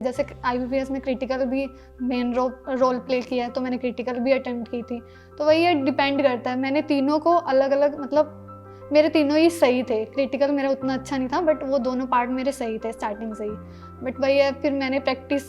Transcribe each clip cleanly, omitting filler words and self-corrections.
जैसे IBPS में critical भी मेन रोल प्ले किया है, तो मैंने क्रिटिकल भी अटेम्प्ट की थी। तो वही ये डिपेंड करता है, मैंने तीनों को अलग अलग, मतलब मेरे तीनों ही सही थे। क्रिटिकल मेरा उतना अच्छा नहीं था, बट वो दोनों पार्ट मेरे सही थे स्टार्टिंग से ही। बट वही है, फिर मैंने प्रैक्टिस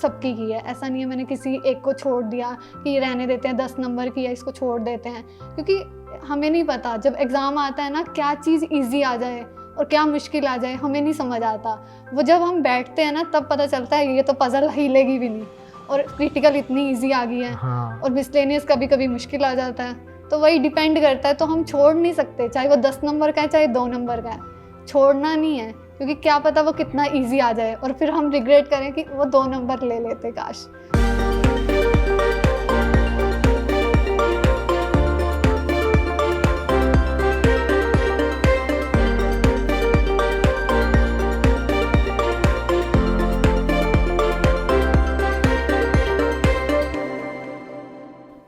सबकी की है, ऐसा नहीं है मैंने किसी एक को छोड़ दिया कि रहने देते हैं 10 नंबर की, या इसको छोड़ देते हैं, क्योंकि हमें नहीं पता जब एग्ज़ाम आता है ना क्या चीज़ ईजी आ जाए और क्या मुश्किल आ जाए, हमें नहीं समझ आता। वो जब हम बैठते हैं ना तब पता चलता है ये तो पजल हिलेगी भी नहीं, और क्रिटिकल इतनी इजी आ गई है। हाँ। और मिसलेनियस कभी कभी मुश्किल आ जाता है, तो वही डिपेंड करता है। तो हम छोड़ नहीं सकते, चाहे वो 10 नंबर का है चाहे 2 नंबर का है, छोड़ना नहीं है, क्योंकि क्या पता वो कितना ईजी आ जाए और फिर हम रिग्रेट करें कि वो 2 नंबर ले लेते काश।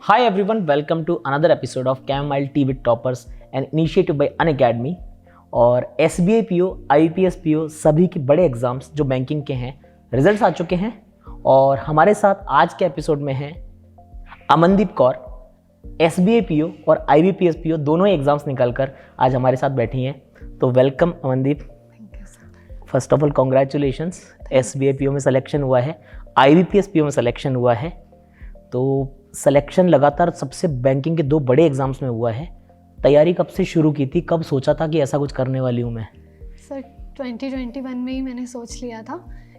Hi everyone, welcome to another episode of Camel Tea with Toppers, an initiative by Unacademy। और SBI PO, IBPS PO सभी के बड़े एग्जाम्स जो बैंकिंग के हैं, रिजल्ट्स आ चुके हैं। और हमारे साथ आज के एपिसोड में हैं अमनदीप कौर। SBI PO और IBPS PO दोनों ही एग्जाम्स निकल कर आज हमारे साथ बैठी हैं। तो welcome Amandeep. First of all congratulations, SBI PO में सिलेक्शन हुआ है, IBPS PO में सिलेक्शन हुआ है। तो सिलेक्शन लगातार सबसे बैंकिंग के 2 बड़े एग्जाम्स में हुआ है। तैयारी कब से शुरू की थी, कब सोचा था कि ऐसा कुछ करने वाली हूँ मैं? सर 2021 में ही मैंने सोच लिया था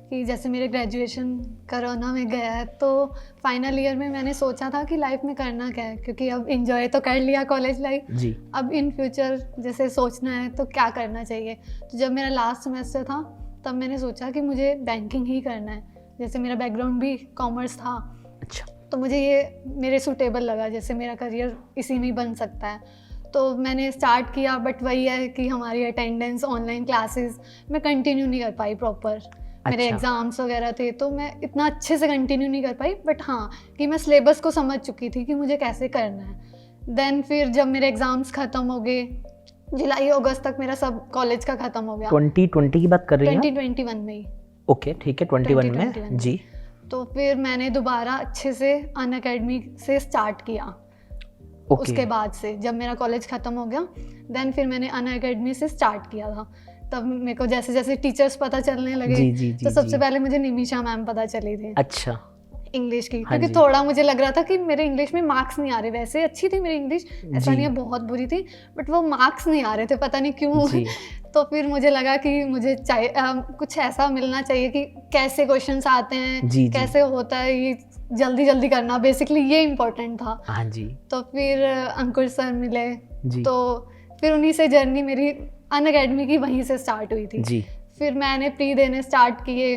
कि जैसे मेरे ग्रेजुएशन कोरोना में गया है, तो फाइनल ईयर में मैंने सोचा था कि लाइफ में करना क्या है, क्योंकि अब एंजॉय तो कर लिया कॉलेज लाइफ जी। अब इन फ्यूचर जैसे सोचना है तो क्या करना चाहिए। तो जब मेरा लास्ट सेमेस्टर था तब मैंने सोचा कि मुझे बैंकिंग ही करना है। जैसे मेरा बैकग्राउंड भी कॉमर्स था, अच्छा। तो मुझे ये मेरे सूटेबल लगा, जैसे मेरा करियर इसी में ही बन सकता है। तो मैंने स्टार्ट किया, बट वही है कि हमारी अटेंडेंस, ऑनलाइन क्लासेस मैं कंटिन्यू नहीं कर पाई प्रॉपर। मेरे एग्ज़ाम्स वगैरह थे तो मैं इतना अच्छे से कंटिन्यू नहीं कर पाई, बट हाँ कि मैं सिलेबस को समझ चुकी थी कि मुझे कैसे करना है। देन फिर जब मेरे एग्ज़ाम्स ख़त्म हो गए, जुलाई अगस्त तक मेरा सब कॉलेज का ख़त्म हो गया। 2020 की बात कर रही हैं? 2021 में ही। ओके ठीक है, 21 में जी। तो फिर मैंने दोबारा अच्छे से अनअकैडमी से स्टार्ट किया। उसके बाद से जब मेरा कॉलेज ख़त्म हो गया, देन फिर मैंने अनअकैडमी से स्टार्ट किया था। तब मेरे को जैसे जैसे टीचर्स पता चलने लगे, तो सबसे पहले मुझे निमिषा मैम पता चली थी। अच्छा। इंग्लिश की, क्योंकि थोड़ा मुझे लग रहा था कि मेरे इंग्लिश में मार्क्स नहीं आ रहे। वैसे अच्छी थी मेरी इंग्लिश, ऐसा नहीं है बहुत बुरी थी, बट वो मार्क्स नहीं आ रहे थे, पता नहीं क्यों। तो फिर मुझे लगा कि मुझे चाहिए कुछ ऐसा मिलना चाहिए कि कैसे क्वेश्चंस आते हैं, कैसे होता है, ये जल्दी जल्दी करना, बेसिकली ये इम्पोर्टेंट था। हाँ जी। तो फिर अंकुर सर मिले, तो फिर उन्हीं से जर्नी मेरी अनअकैडमी की वहीं से स्टार्ट हुई थी जी। फिर मैंने प्री देने स्टार्ट किए,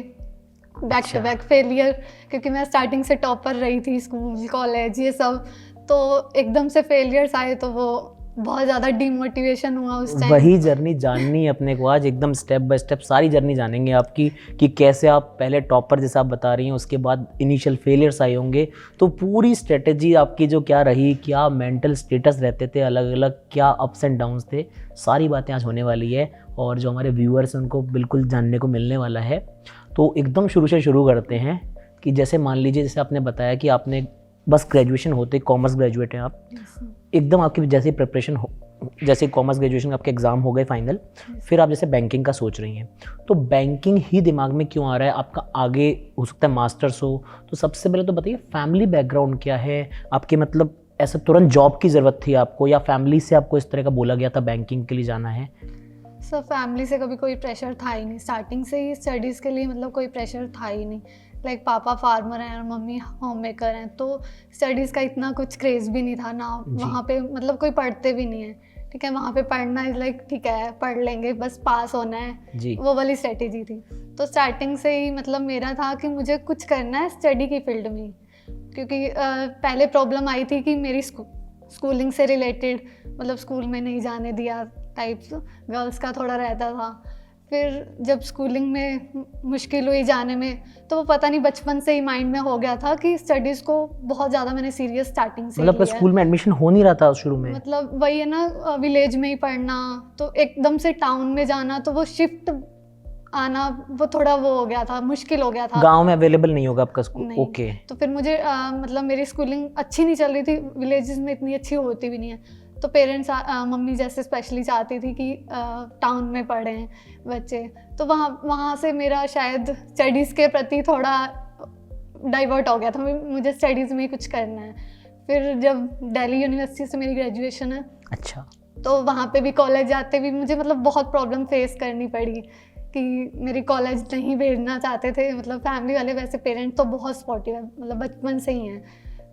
बैक टू बैक फेलियर, क्योंकि मैं स्टार्टिंग से टॉपर रही थी स्कूल कॉलेज ये सब, तो एकदम से फेलियर्स आए तो वो बहुत ज़्यादा डीमोटिवेशन हुआ उस टाइम। वही जर्नी जाननी है अपने को आज, एकदम स्टेप बाय स्टेप सारी जर्नी जानेंगे आपकी, कि कैसे आप पहले टॉपर जैसा आप बता रही हैं, उसके बाद इनिशियल फेलियर्स आए होंगे, तो पूरी स्ट्रेटेजी आपकी जो क्या रही, क्या मेंटल स्टेटस रहते थे अलग अलग, क्या अप्स एंड डाउन्स थे, सारी बातें आज होने वाली है। और जो हमारे व्यूअर्स हैं उनको बिल्कुल जानने को मिलने वाला है। तो एकदम शुरू से शुरू करते हैं कि जैसे मान लीजिए, जैसे आपने बताया कि आपने बस ग्रेजुएशन होते, कॉमर्स ग्रेजुएट हैं आप, एकदम आपकी जैसे प्रिपरेशन हो, जैसे कॉमर्स ग्रेजुएशन आपके एग्ज़ाम हो गए फाइनल, फिर आप जैसे बैंकिंग का सोच रही हैं, तो बैंकिंग ही दिमाग में क्यों आ रहा है? आपका आगे हो सकता है मास्टर्स हो, तो सबसे पहले तो बताइए फैमिली बैकग्राउंड क्या है आपके, मतलब ऐसा तुरंत जॉब की ज़रूरत थी आपको, या फैमिली से आपको इस तरह का बोला गया था बैंकिंग के लिए जाना है? सर फैमिली से कभी कोई प्रेशर था ही नहीं, स्टार्टिंग से ही स्टडीज़ के लिए मतलब कोई प्रेशर था ही नहीं। लाइक पापा फार्मर हैं और मम्मी होम मेकर हैं, तो स्टडीज़ का इतना कुछ क्रेज़ भी नहीं था ना वहाँ पे, मतलब कोई पढ़ते भी नहीं है। ठीक है, वहाँ पे पढ़ना इज़ लाइक ठीक है पढ़ लेंगे, बस पास होना है, वो वाली स्ट्रेटेजी थी। तो स्टार्टिंग से ही मतलब मेरा था कि मुझे कुछ करना है स्टडी की फील्ड में, क्योंकि पहले प्रॉब्लम आई थी कि मेरी स्कूलिंग से रिलेटेड, मतलब स्कूल में नहीं जाने दिया टाइप्स, गर्ल्स का थोड़ा रहता था। फिर जब स्कूलिंग में मुश्किल हुई जाने में, तो वो पता नहीं बचपन से ही माइंड में हो गया था कि स्टडीज़ को बहुत ज़्यादा मैंने सीरियस स्टार्टिंग से मतलब स्कूल में एडमिशन हो नहीं रहा था शुरू में? मतलब वही है ना, विलेज में ही पढ़ना, तो एकदम से टाउन में जाना, तो वो शिफ्ट आना वो थोड़ा वो हो गया था, मुश्किल हो गया था। गांव में अवेलेबल नहीं होगा आपका स्कूल? नहीं। ओके। तो फिर मुझे मतलब मेरी स्कूलिंग अच्छी नहीं चल रही थी, विलेजेस में इतनी अच्छी होती भी नहीं है, तो पेरेंट्स मम्मी जैसे स्पेशली चाहती थी कि टाउन में पढ़ें बच्चे, तो वहाँ से मेरा शायद स्टडीज़ के प्रति थोड़ा डाइवर्ट हो गया था, मुझे स्टडीज़ में ही कुछ करना है। फिर जब दिल्ली यूनिवर्सिटी से मेरी ग्रेजुएशन है, अच्छा। तो वहाँ पे भी कॉलेज जाते भी मुझे मतलब बहुत प्रॉब्लम फेस करनी पड़ी कि मेरी कॉलेज नहीं भेजना चाहते थे, मतलब फैमिली वाले, वैसे पेरेंट्स तो बहुत सपोर्टिव है, मतलब बचपन से ही हैं,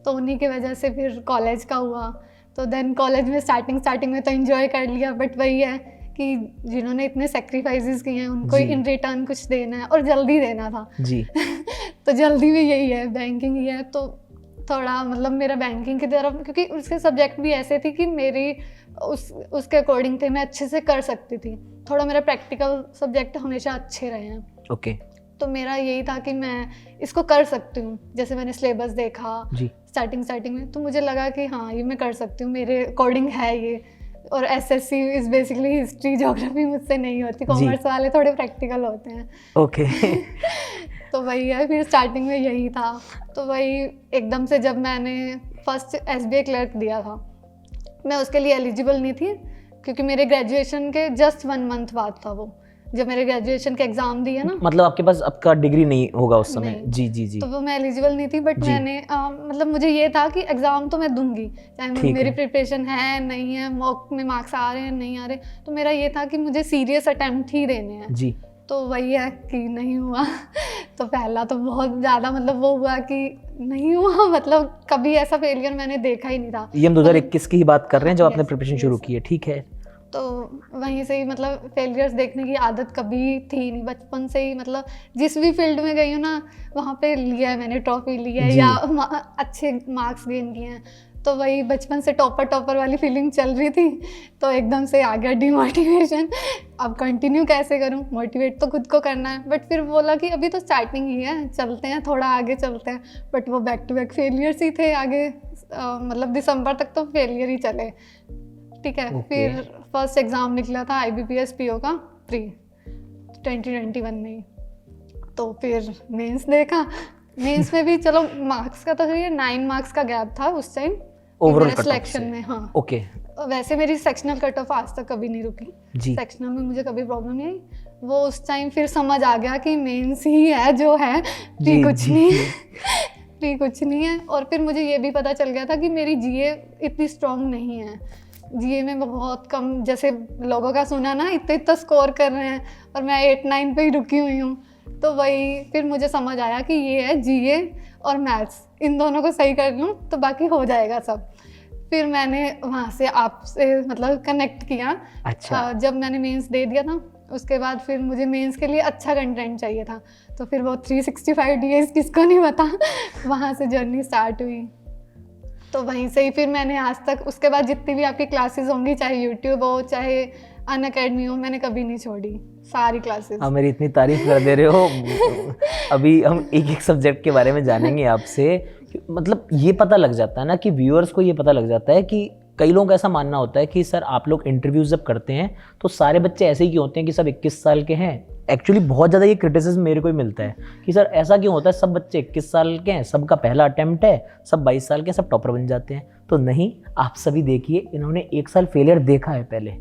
तो उन्हीं की वजह से फिर कॉलेज का हुआ। तो देन कॉलेज में स्टार्टिंग में तो एंजॉय कर लिया, बट वही है कि जिन्होंने इतने सेक्रीफाइसेस किए हैं उनको इन रिटर्न कुछ देना है, और जल्दी देना था जी। तो जल्दी भी यही है, बैंकिंग ही है, तो थोड़ा मतलब मेरा बैंकिंग की तरफ, क्योंकि उसके सब्जेक्ट भी ऐसे थे कि मेरी उसके अकॉर्डिंग थे, मैं अच्छे से कर सकती थी, थोड़ा मेरा प्रैक्टिकल सब्जेक्ट हमेशा अच्छे रहे हैं। ओके। तो मेरा यही था कि मैं इसको कर सकती हूँ, जैसे मैंने सिलेबस देखा जी। स्टार्टिंग में, तो मुझे लगा कि हाँ ये मैं कर सकती हूँ, मेरे अकॉर्डिंग है ये। और SSC is basically history geography मुझसे नहीं होती, कॉमर्स वाले थोड़े प्रैक्टिकल होते हैं। ओके। तो वही है, फिर स्टार्टिंग में यही था, तो वही एकदम से जब मैंने फर्स्ट एसबीआई क्लर्क दिया था, मैं उसके लिए एलिजिबल नहीं थी, क्योंकि मेरे ग्रेजुएशन के जस्ट 1 मंथ बाद था वो, जब मेरे ग्रेजुएशन के एग्ज़ाम दिए ना। मतलब आपके पास आपका डिग्री नहीं होगा उस समय? जी जी जी। तो वो मैं एलिजिबल नहीं थी, बट मैंने मतलब मुझे ये था कि एग्ज़ाम तो मैं दूंगी, चाहे मेरी प्रिपरेशन है नहीं है, मॉक में मार्क्स आ रहे हैं नहीं आ रहे, तो मेरा ये था कि मुझे सीरियस अटेम्प्ट ही देने हैं जी। तो वही है कि नहीं हुआ तो पहला तो बहुत ज़्यादा मतलब वो हुआ कि नहीं हुआ, मतलब कभी ऐसा फेलियर मैंने देखा ही नहीं था। ये हम 2021 की ही बात कर रहे हैं जब आपने प्रिपरेशन शुरू की है, ठीक है? तो वहीं से ही मतलब फेलियर्स देखने की आदत कभी थी नहीं, बचपन से ही, मतलब जिस भी फील्ड में गई हूँ ना वहाँ पे लिया है मैंने, ट्रॉफी ली है या अच्छे मार्क्स गेन किए हैं, तो वही बचपन से टॉपर वाली फीलिंग चल रही थी, तो एकदम से आ गया डिमोटिवेशन। अब कंटिन्यू कैसे करूं, मोटिवेट तो खुद को करना है, बट फिर बोला कि अभी तो स्टार्टिंग ही है, चलते हैं थोड़ा आगे चलते हैं, बट वो बैक टू बैक फेलियर्स ही थे आगे, मतलब दिसंबर तक तो फेलियर ही चले, ठीक है। फिर फर्स्ट एग्ज़ाम निकला था IBPS PO का प्री 2021 में ही, तो फिर मेंस देखा, मेंस में भी चलो मार्क्स का तो ये 9 मार्क्स का गैप था उस टाइम ओवरऑल सिलेक्शन में। हाँ ओके। वैसे मेरी सेक्शनल कट ऑफ आज तक कभी नहीं रुकी, सेक्शनल में मुझे कभी प्रॉब्लम नहीं आई, वो उस टाइम फिर समझ आ गया कि मेंस ही है जो है, प्री कुछ नहीं है प्री कुछ नहीं है। और फिर मुझे ये भी पता चल गया था कि मेरी जीए इतनी स्ट्रॉन्ग नहीं है, जीए में बहुत कम, जैसे लोगों का सुना ना इतना स्कोर कर रहे हैं और मैं 8-9 पे ही रुकी हुई हूँ, तो वही फिर मुझे समझ आया कि ये है जीए और मैथ्स, इन दोनों को सही कर लूँ तो बाकी हो जाएगा सब। फिर मैंने वहाँ से आपसे मतलब कनेक्ट किया। अच्छा। जब मैंने मेंस दे दिया था उसके बाद फिर मुझे मेंस के लिए अच्छा कंटेंट चाहिए था, तो फिर वो 365 डेज किसको नहीं पता वहाँ से जर्नी स्टार्ट हुई। तो वहीं से ही फिर मैंने आज तक, उसके बाद जितनी भी आपकी क्लासेस होंगी, चाहे यूट्यूब हो चाहे अनअकैडमी हो, मैंने कभी नहीं छोड़ी सारी क्लासेस। आप मेरी इतनी तारीफ कर दे रहे हो। अभी हम एक सब्जेक्ट के बारे में जानेंगे आपसे, मतलब ये पता लग जाता है ना कि व्यूअर्स को ये पता लग जाता है कि कई लोगों का ऐसा मानना होता है कि सर आप लोग इंटरव्यूज जब करते हैं तो सारे बच्चे ऐसे ही क्यों होते हैं कि सब 21 साल के हैं। एक्चुअली बहुत ज़्यादा ये क्रिटिसिज्म मेरे को ही मिलता है कि सर ऐसा क्यों होता है, सब बच्चे 21 साल के हैं, सबका पहला अटेम्प्ट है, सब 22 साल के, सब टॉपर बन जाते हैं। तो नहीं, आप सभी देखिए, इन्होंने 1 साल फेलियर देखा है, पहले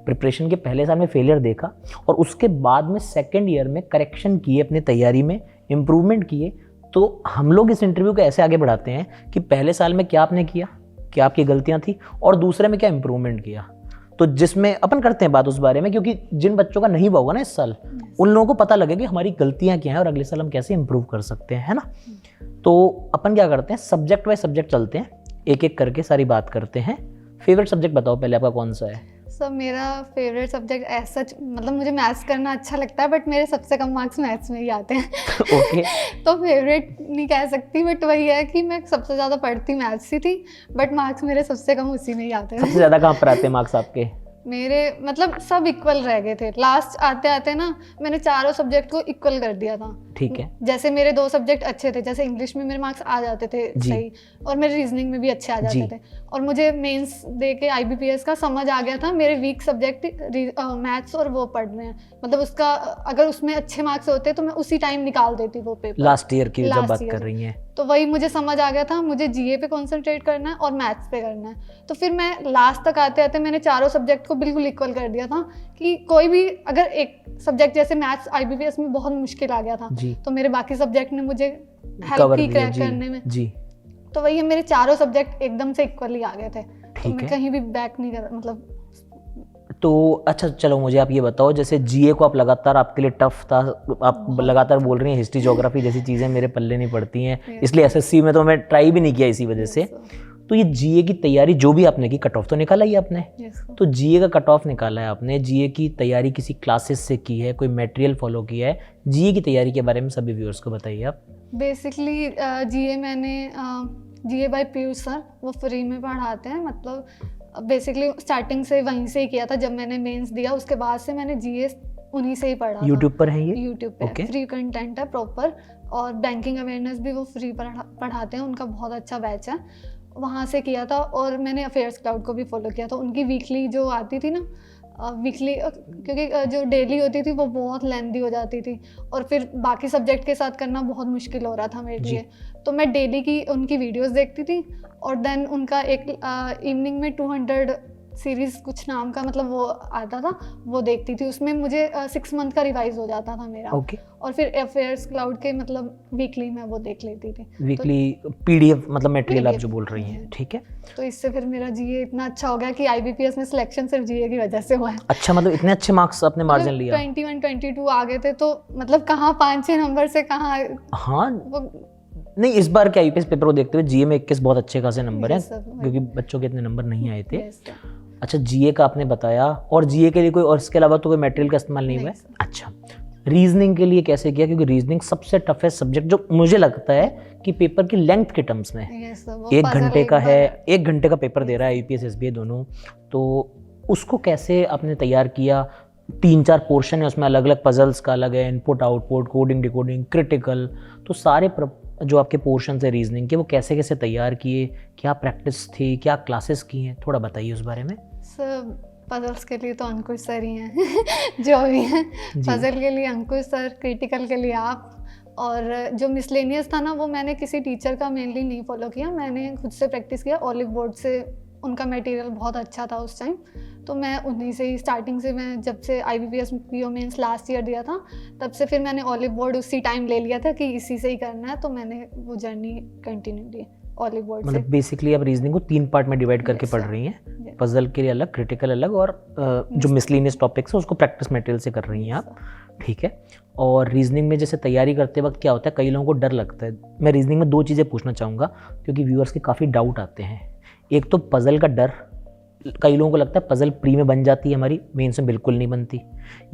प्रिपरेशन के पहले साल में फेलियर देखा और उसके बाद में सेकेंड ईयर में करेक्शन किए, अपनी तैयारी में इम्प्रूवमेंट किए। तो हम लोग इस इंटरव्यू को ऐसे आगे बढ़ाते हैं कि पहले साल में क्या आपने किया, क्या आपकी गलतियां थी, और दूसरे में क्या इम्प्रूवमेंट किया। तो जिसमें अपन करते हैं बात उस बारे में, क्योंकि जिन बच्चों का नहीं हुआ होगा ना इस साल, उन लोगों को पता लगे कि हमारी गलतियां क्या हैं और अगले साल हम कैसे इम्प्रूव कर सकते हैं, है ना। तो अपन क्या करते हैं, सब्जेक्ट वाइज सब्जेक्ट चलते हैं, एक एक करके सारी बात करते हैं। फेवरेट सब्जेक्ट बताओ पहले, आपका कौन सा है? सर मेरा फेवरेट सब्जेक्ट ऐसा, मतलब मुझे मैथ्स करना अच्छा लगता है, बट मेरे सबसे कम मार्क्स मैथ्स में ही आते हैं। ओके। तो फेवरेट नहीं कह सकती, बट वही है कि मैं सबसे ज़्यादा पढ़ती मैथ्स ही थी, बट मार्क्स मेरे सबसे कम उसी में ही आते हैं। सबसे ज़्यादा कहाँ पर आते हैं मार्क्स आपके? मेरे मतलब सब इक्वल रह गए थे। लास्ट आते आते ना मैंने चारों सब्जेक्ट को इक्वल कर दिया था। ठीक है। जैसे मेरे 2 सब्जेक्ट अच्छे थे, जैसे इंग्लिश में मेरे मार्क्स आ जाते थे जी। सही, और मेरे रीजनिंग में भी अच्छे आ जी। जाते थे, और मुझे मेंस दे के IBPS का समझ आ गया था मेरे वीक सब्जेक्ट मैथ्स और वो पढ़ने हैं, मतलब उसका अगर उसमें अच्छे मार्क्स होते तो मैं उसी टाइम निकाल देती वो पेपर। लास्ट ईयर की जब Last बात year कर रही हैं। तो वही मुझे समझ आ गया था, मुझे GA पे कंसंट्रेट करना है और मैथ्स पे करना है। तो फिर मैं लास्ट तक आते आते मैंने चारों सब्जेक्ट को बिल्कुल इक्वल कर दिया था कि कोई भी अगर एक सब्जेक्ट जैसे मैथ्स IBPS में बहुत मुश्किल आ गया था, जी। तो मेरे बाकी सब्जेक्ट ने मुझे हेल्प कवर की दिया। क्रैक जी। करने में। जी। तो वही है, मेरे चारों सब्जेक्ट एकदम से इक्वली आ गए थे, तो ठीक मैं है। कहीं भी बैक नहीं कर, मतलब तो अच्छा चलो मुझे आप ये बताओ, जैसे GA को आप लगातार, आपके लिए टफ था, आप लगातार बोल रही हैं हिस्ट्री ज्योग्राफी जैसी चीज़ें मेरे पल्ले नहीं पड़ती हैं, इसलिए SSC में तो मैं ट्राई भी नहीं किया इसी वजह से। तो ये GA की तैयारी जो भी आपने की, कट ऑफ तो निकाला ही आपने। तो GA का कट ऑफ निकाला है आपने, GA की तैयारी किसी क्लासेस से की है, कोई मटेरियल फॉलो किया है? GA की तैयारी के बारे में सभी व्यूअर्स को बताइए आप। बेसिकली GA मैंने GA बाय पीयूष सर, वो फ्री में पढ़ाते हैं, मतलब बेसिकली स्टार्टिंग से वहीं से ही किया था। जब मैंने मेंस दिया उसके बाद से मैंने GA उन्हीं से ही पढ़ा। यूट्यूब पर है ये? यूट्यूब पे फ्री कंटेंट है प्रॉपर, और बैंकिंग अवेयरनेस भी वो फ्री पढ़ाते हैं, उनका बहुत अच्छा बैच है, वहाँ से किया था। और मैंने अफेयर्स क्लाउड को भी फॉलो किया था, उनकी वीकली जो आती थी ना, वीकली क्योंकि जो डेली होती थी वो बहुत लेंदी हो जाती थी, और फिर बाकी सब्जेक्ट के साथ करना बहुत मुश्किल हो रहा था मेरे लिए। तो मैं डेली की उनकी वीडियोस देखती थी, और देन उनका एक इवनिंग में 200 सीरीज़ कुछ नाम का मतलब वो आता था, वो देखती थी। उसमें मुझे 6 मंथ का रिवाइज हो जाता था मेरा। और फिर अफेयर्स क्लाउड के मतलब वीकली मैं वो देख लेती थी, वीकली PDF मतलब मटेरियल आप जो बोल रही हैं। ठीक है। तो इससे फिर मेरा GA इतना अच्छा हो गया कि IBPS में सिलेक्शन सिर्फ GA की वजह से हुआ है। अच्छा, मतलब इतने अच्छे मार्क्स आपने मार्जिन लिया? 21 22 आ गए थे, तो मतलब कहाँ 5-6 नंबर से कहाँ। हाँ नहीं, इस बार के IPS पेपर को देखते हुए GA में 21 बहुत अच्छे खासे नंबर हैं, क्योंकि बच्चों के इतने नंबर नहीं आए थे। अच्छा, GA का आपने बताया, और GA के लिए कोई और इसके अलावा तो कोई मटेरियल का इस्तेमाल नहीं हुआ है? अच्छा, रीजनिंग के लिए कैसे किया? क्योंकि रीजनिंग सबसे टफेस्ट सब्जेक्ट जो मुझे लगता है कि पेपर की लेंथ के टर्म्स में 1 घंटे का है, 1 घंटे का पेपर दे रहा है IPS SBI दोनों, तो उसको कैसे आपने तैयार किया? 3-4 पोर्शन है उसमें, अलग अलग पजल्स का अलग है, input output, coding decoding, critical, तो सारे जो आपके पोर्शन है रीजनिंग के, वो कैसे कैसे तैयार किए? क्या प्रैक्टिस थी, क्या क्लासेस की हैं, थोड़ा बताइए उस बारे में। सब पजल्स के लिए तो अंकुश सर ही हैं जो भी हैं। पजल के लिए अंकुश सर, क्रिटिकल के लिए आप, और जो मिसलेनियस था ना वो मैंने किसी टीचर का मेनली नहीं फॉलो किया, मैंने खुद से प्रैक्टिस किया। ऑलिव बोर्ड से उनका मटेरियल बहुत अच्छा था उस टाइम, तो मैं उन्हीं से ही स्टार्टिंग से, मैं जब से IBPS PO mains last year दिया था तब से फिर मैंने ऑलिव बोर्ड उसी टाइम ले लिया था कि इसी से ही करना है, तो मैंने वो जर्नी कंटिन्यू की ऑलिव बोर्ड से। मतलब बेसिकली आप रीजनिंग को 3 पार्ट में डिवाइड करके पढ़ रही हैं, पजल के लिए अलग, क्रिटिकल अलग, और जो मिसलेनियस टॉपिक्स है उसको प्रैक्टिस मटेरियल से कर रही हैं आप। ठीक है। और रीजनिंग में जैसे तैयारी करते वक्त क्या होता है, कई लोगों को डर लगता है। मैं रीजनिंग में 2 चीज़ें पूछना चाहूँगा क्योंकि व्यूअर्स के काफ़ी डाउट आते हैं। एक तो पजल का डर, कई लोगों को लगता है पजल प्री में बन जाती है हमारी, मेंस में बिल्कुल नहीं बनती,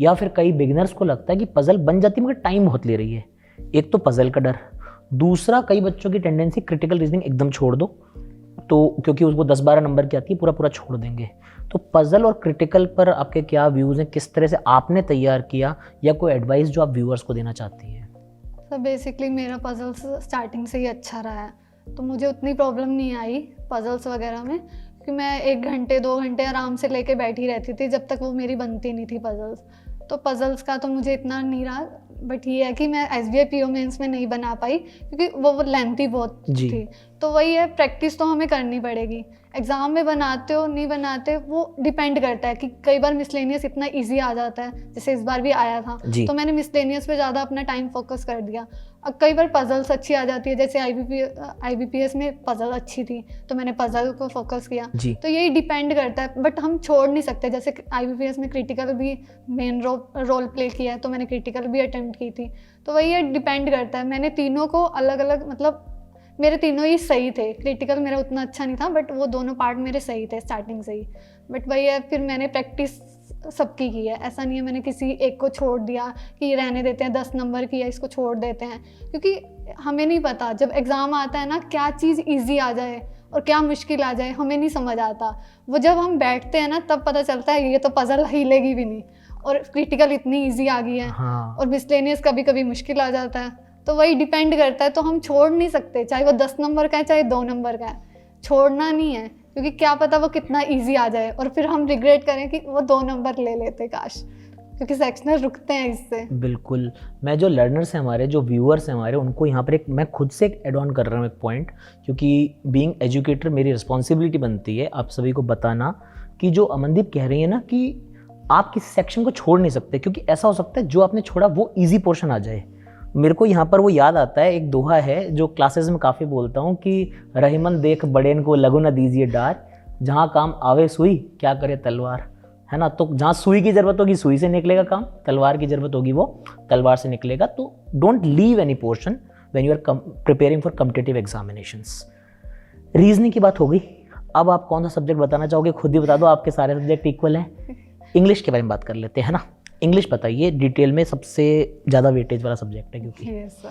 या फिर कई बिगिनर्स को लगता है कि पजल बन जाती है मगर टाइम बहुत ले रही है। एक तो पजल का डर, दूसरा कई बच्चों की टेंडेंसी क्रिटिकल रीजनिंग एकदम छोड़ दो, तो क्योंकि उसको 10-12 नंबर की आती है, पूरा पूरा छोड़ देंगे। तो पजल और क्रिटिकल पर आपके क्या व्यूज़ हैं, किस तरह से आपने तैयार किया, या कोई एडवाइस जो आप व्यूअर्स को देना चाहती हैं? सर बेसिकली मेरा पजल्स स्टार्टिंग से ही अच्छा रहा है, तो मुझे उतनी प्रॉब्लम नहीं आई पजल्स वगैरह में, क्योंकि मैं 1 घंटे 2 घंटे आराम से लेके बैठी रहती थी जब तक वो मेरी बनती नहीं थी पजल्स। तो पजल्स का तो मुझे इतना नहीं रहा, बट ये है कि मैं SBI PO मेंस में नहीं बना पाई क्योंकि वो लेंथी बहुत थी। तो वही है, प्रैक्टिस तो हमें करनी पड़ेगी। एग्ज़ाम में बनाते हो नहीं बनाते वो डिपेंड करता है कि कई बार मिसलेनियस इतना इजी आ जाता है, जैसे इस बार भी आया था, तो मैंने मिसलेनियस पे ज़्यादा अपना टाइम फोकस कर दिया। अब कई बार पजल्स अच्छी आ जाती है, जैसे IBPS में पजल अच्छी थी तो मैंने पजल को फोकस किया। तो यही डिपेंड करता है, बट हम छोड़ नहीं सकते। जैसे IBPS में क्रिटिकल भी मेन रोल प्ले किया है, तो मैंने क्रिटिकल भी अटेम्प्ट की थी। तो वही ये डिपेंड करता है। मैंने तीनों को अलग अलग, मतलब मेरे तीनों ही सही थे। क्रिटिकल मेरा उतना अच्छा नहीं था, बट वो दोनों पार्ट मेरे सही थे स्टार्टिंग से ही। बट वही है, फिर मैंने प्रैक्टिस सबकी की है, ऐसा नहीं है मैंने किसी एक को छोड़ दिया कि रहने देते हैं 10 नंबर की है इसको छोड़ देते हैं, क्योंकि हमें नहीं पता जब एग्ज़ाम आता है ना क्या चीज़ ईजी आ जाए और क्या मुश्किल आ जाए हमें नहीं समझ आता। वो जब हम बैठते हैं ना तब पता चलता है ये तो पजल हिलेगी भी नहीं, और क्रिटिकल इतनी इजी आ गई है। हाँ। और मिसलेनियस कभी कभी मुश्किल आ जाता है। तो वही डिपेंड करता है, तो हम छोड़ नहीं सकते, चाहे वो 10 नंबर का है चाहे 2 नंबर का है, छोड़ना नहीं है, क्योंकि क्या पता वो कितना ईजी आ जाए और फिर हम रिग्रेट करें कि वो 2 नंबर ले लेते काश, क्योंकि सेक्शनल रुकते हैं इससे। बिल्कुल। मैं जो लर्नर्स हैं हमारे, जो व्यूअर्स हैं हमारे, उनको यहाँ पर एक मैं खुद से एक एड ऑन कर रहा हूँ एक पॉइंट, क्योंकि बीइंग एजुकेटर मेरी रिस्पॉन्सिबिलिटी बनती है आप सभी को बताना कि जो अमनदीप कह रही है ना कि आप किसी सेक्शन को छोड़ नहीं सकते, क्योंकि ऐसा हो सकता है जो आपने छोड़ा वो ईजी पोर्शन आ जाए। मेरे को यहाँ पर वो याद आता है, एक दोहा है जो क्लासेस में काफ़ी बोलता हूँ कि रहीमन देख बड़ेन को लगो न दीजिए डार, जहाँ काम आवे सुई क्या करे तलवार, है ना। तो जहाँ सुई की ज़रूरत होगी सुई से निकलेगा काम, तलवार की ज़रूरत होगी वो तलवार से निकलेगा। तो don't leave any portion when you are preparing for competitive examinations. Reasoning की बात हो गई, अब आप कौन सा सब्जेक्ट बताना चाहोगे, खुद ही बता दो, आपके सारे सब्जेक्ट इक्वल हैं। इंग्लिश के बारे में बात कर लेते हैं, है ना। इंग्लिश बताइए डिटेल में, सबसे ज़्यादा वेटेज वाला सब्जेक्ट है क्योंकि। यस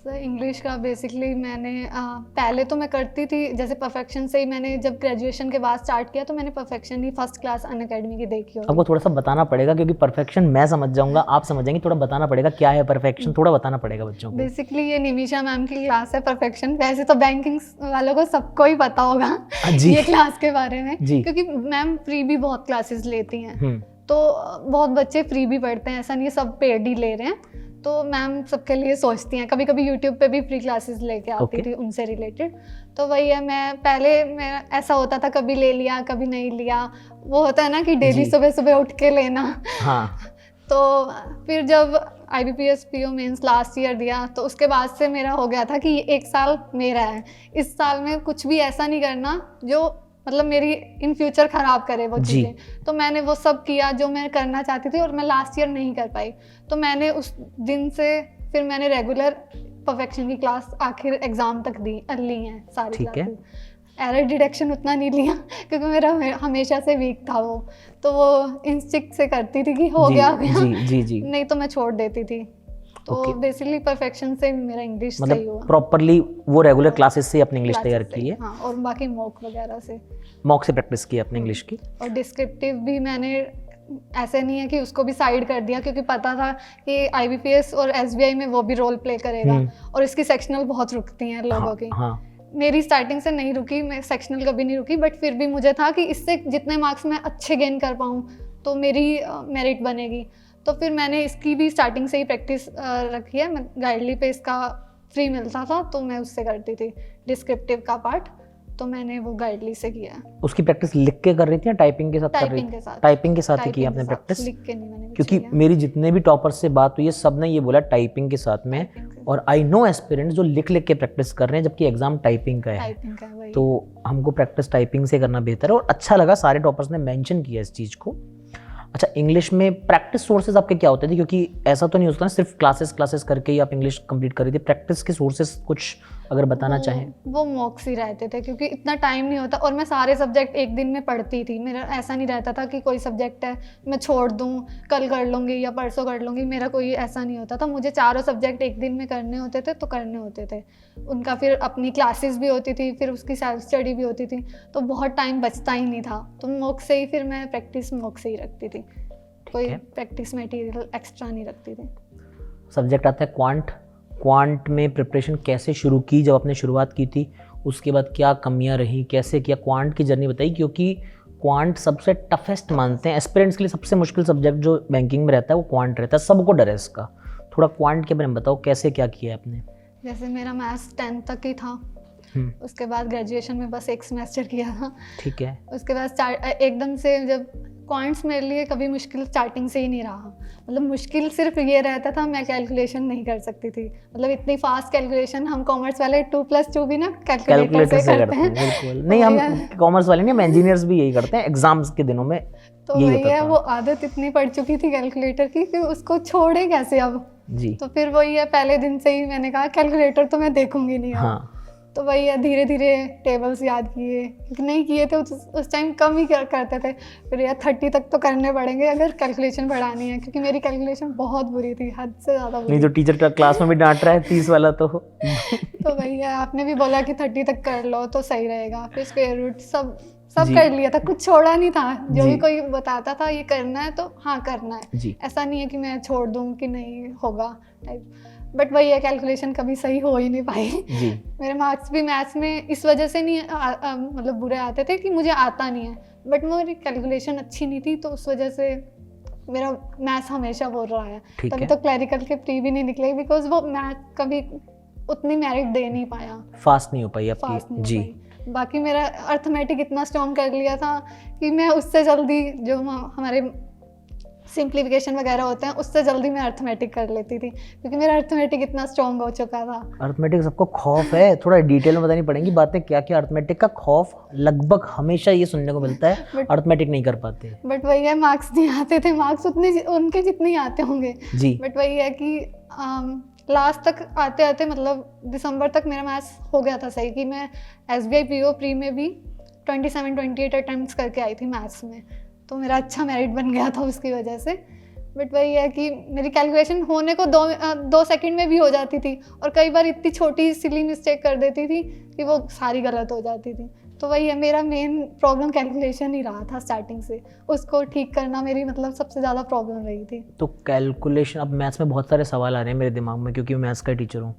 सर, इंग्लिश का बेसिकली मैंने पहले तो मैं करती थी जैसे परफेक्शन से ही, मैंने जब ग्रेजुएशन के बाद स्टार्ट किया तो मैंने परफेक्शन ही फर्स्ट क्लास अनअकैडमी की देखी होगी। आपको थोड़ा सा बताना पड़ेगा क्योंकि परफेक्शन मैं समझ जाऊंगा, आप समझ जाएंगे, थोड़ा बताना पड़ेगा क्या है परफेक्शन, थोड़ा बताना पड़ेगा बच्चों को। बेसिकली ये निमिषा मैम की क्लास है परफेक्शन। वैसे तो बैंकिंग वालों को सबको ही पता होगा ये क्लास के बारे में, क्योंकि मैम फ्री भी बहुत क्लासेस लेती हैं, तो बहुत बच्चे फ्री भी पढ़ते हैं, ऐसा नहीं है सब पेड ही ले रहे हैं। तो मैम सबके लिए सोचती हैं, कभी कभी यूट्यूब पे भी फ्री क्लासेस लेके आती थी उनसे रिलेटेड। तो वही है, मैं पहले मेरा ऐसा होता था कभी ले लिया कभी नहीं लिया, वो होता है ना कि डेली सुबह सुबह उठ के लेना। हाँ। तो फिर जब IBPS PO mains last year दिया तो उसके बाद से मेरा हो गया था कि ये 1 साल मेरा है, इस साल में कुछ भी ऐसा नहीं करना जो मतलब मेरी इन फ्यूचर ख़राब करे वो चीज़ें। तो मैंने वो सब किया जो मैं करना चाहती थी और मैं लास्ट ईयर नहीं कर पाई। तो मैंने उस दिन से फिर मैंने रेगुलर परफेक्शन की क्लास आखिर एग्ज़ाम तक ली हैं सारी क्लासेस। एरर डिटेक्शन उतना नहीं लिया क्योंकि मेरा हमेशा से वीक था वो, तो वो इंस्टिंक्ट से करती थी कि हो गया जी, नहीं तो मैं छोड़ देती थी। तो बेसिकली परफेक्शन से मेरा इंग्लिश सही हुआ, प्रॉपर्ली वो रेगुलर क्लासेस से अपनी इंग्लिश तैयार की है। हाँ, और बाकी मॉक वगैरह से, मॉक से प्रैक्टिस की अपनी इंग्लिश की। और डिस्क्रिप्टिव भी मैंने ऐसे नहीं है कि उसको भी साइड कर दिया, क्योंकि पता था कि IBPS और SBI में वो भी रोल प्ले करेगा और इसकी सेक्शनल बहुत रुकती हैं लोगों की। मेरी स्टार्टिंग से नहीं रुकी, मैं सेक्शनल कभी नहीं रुकी, बट फिर भी मुझे था कि इससे जितने मार्क्स मैं अच्छे गेन कर पाऊँ तो मेरी मेरिट बनेगी। तो फिर मैंने इसकी भी स्टार्टिंग से ही प्रैक्टिस रखी है। मैं गाइडली पे इसका फ्री मिलता था तो मैं उससे करती थी डिस्क्रिप्टिव का पार्ट, तो मैंने वो गाइडली से किया। उसकी प्रैक्टिस लिख के कर रही थी या टाइपिंग के साथ कर रही थी? टाइपिंग के साथ ही की आपने प्रैक्टिस? लिख के नहीं मैंने, क्योंकि मेरी जितने भी टॉपर्स से बात हुई है सब ने ये बोला टाइपिंग के साथ में, और आई नो एस्पिरेंट्स जो लिख लिख के प्रैक्टिस कर रहे हैं जबकि एग्जाम टाइपिंग का है। तो हमको प्रैक्टिस टाइपिंग से करना बेहतर है, और अच्छा लगा सारे टॉपर्स ने मेंशन किया इस चीज़ को। अच्छा, इंग्लिश में प्रैक्टिस सोर्सेज आपके क्या होते थे? क्योंकि ऐसा तो नहीं होता ना सिर्फ क्लासेस करके ही आप इंग्लिश कंप्लीट कर रही थी, प्रैक्टिस के सोर्सेज कुछ अगर बताना चाहें। वो मॉक्स ही रहते थे क्योंकि इतना टाइम नहीं होता, और मैं सारे सब्जेक्ट एक दिन में पढ़ती थी। मेरा ऐसा नहीं रहता था कि कोई सब्जेक्ट है मैं छोड़ दूँ, कल कर लूँगी या परसों कर लूँगी, मेरा कोई ऐसा नहीं होता था। मुझे चारों सब्जेक्ट एक दिन में करने होते थे तो करने होते थे उनका। फिर अपनी क्लासेस भी होती थी, फिर उसकी सेल्फ स्टडी भी होती थी, तो बहुत टाइम बचता ही नहीं था। तो मॉक से ही फिर मैं प्रैक्टिस मॉक से ही रखती थी, कोई प्रैक्टिस मटेरियल एक्स्ट्रा नहीं रखती थी। सब्जेक्ट आता है क्वांट में प्रिपरेशन कैसे शुरू की? जब आपने शुरुआत की थी उसके बाद क्या कमियां रही, कैसे किया? क्वांट की जर्नी बताइए, क्योंकि क्वांट सबसे टफेस्ट मानते हैं एस्पिरेंट्स के लिए। सबसे मुश्किल सब्जेक्ट जो बैंकिंग में रहता है वो क्वांट रहता है, सबको डर है इसका। थोड़ा क्वांट के बारे में बताओ, कैसे क्या किया आपने? जैसे मेरा मैथ्स 10th तक ही था, उसके बाद ग्रेजुएशन में बस 1 सेमेस्टर किया था। ठीक है। उसके बाद एकदम से जब क्वांट्स मेरे लिए कभी मुश्किल स्टार्टिंग से ही नहीं रहा। मतलब मुश्किल सिर्फ ये रहता था मैं कैलकुलेशन नहीं कर सकती थी। मतलब इतनी फास्ट कैलकुलेशन, हम कॉमर्स वाले 2+2 भी ना कैलकुलेटर से करते हैं। बिल्कुल नहीं, हम कॉमर्स वाले नहीं, हम इंजीनियर्स भी यही करते हैं एग्जाम्स के दिनों में। तो वही है, वो आदत इतनी पड़ चुकी थी कैलकुलेटर की कि उसको छोड़े कैसे अब जी। तो फिर वही है, पहले दिन से ही मैंने कहा कैलकुलेटर तो मैं देखूंगी नहीं। हाँ। तो वही है, धीरे धीरे टेबल्स याद किए, क्योंकि नहीं किए थे उस टाइम कम ही करते थे। फिर यार 30 तक तो करने पड़ेंगे अगर कैलकुलेशन बढ़ानी है, क्योंकि मेरी कैलकुलेशन बहुत बुरी थी, हद से ज़्यादा बुरी। नहीं तो टीचर क्लास में भी डांट रहा है 30 वाला तो तो वही है, आपने भी बोला कि 30 तक कर लो तो सही रहेगा। फिर स्क्वायर रूट सब जी। कर लिया था, कुछ छोड़ा नहीं था। जो जी। भी कोई बताता था ये करना है तो हाँ करना है, जी। ऐसा नहीं है कि मैं छोड़ दूँ कि नहीं होगा टाइप। बट वही है, कैलकुलेशन कभी सही हो ही नहीं पाई। जी। मेरे मार्क्स भी मैथ्स में इस वजह से नहीं मतलब बुरे आते थे कि मुझे आता नहीं है, बट मेरी कैलकुलेशन अच्छी नहीं थी, तो उस वजह से मेरा मैथ्स हमेशा बोल रहा है। ठीक तभी है। तो क्लैरिकल के प्री भी नहीं निकले, बिकॉज वो मैथ कभी उतनी मेरिट दे नहीं पाया, फास्ट नहीं हो पाई फास्ट आपकी। नहीं जी। हो पाई। बाकी मेरा अर्थमेटिक इतना स्ट्रॉन्ग कर लिया था कि मैं उससे जल्दी, जो हमारे सिंप्लीफिकेशन वगैरह होते हैं, उससे जल्दी मैं अर्थमेटिक कर लेती थी, क्योंकि मेरा अर्थमेटिक इतना स्ट्रॉन्ग हो चुका था। अर्थमेटिक सबको खौफ है, थोड़ा डिटेल में बतानी पड़ेंगी बातें, क्या क्या अर्थमेटिक का खौफ लगभग हमेशा ये सुनने को मिलता है, अर्थमेटिक नहीं कर पाते। बट वही है, मार्क्स नहीं आते थे, मार्क्स उतने उनके जितने ही आते होंगे जी। बट वही है कि लास्ट तक आते आते मतलब दिसंबर तक मेरा मैथ्स हो गया था सही, कि मैं SBI PO प्री में भी 27-28 अटेम्प्ट्स करके आई थी मैथ्स में, तो मेरा अच्छा मेरिट बन गया था उसकी वजह से। बट वही है कि मेरी कैलकुलेशन होने को 2 सेकंड में भी हो जाती थी, और कई बार इतनी छोटी सिली मिस्टेक कर देती थी कि वो सारी गलत हो जाती थी। तो वही है, मेरा मेन प्रॉब्लम कैलकुलेशन ही रहा था स्टार्टिंग से, उसको ठीक करना मेरी मतलब सबसे ज़्यादा प्रॉब्लम रही थी। तो कैलकुलेशन, अब मैथ्स में बहुत सारे सवाल आ रहे हैं मेरे दिमाग में, क्योंकि मैं मैथ्स का टीचर हूँ।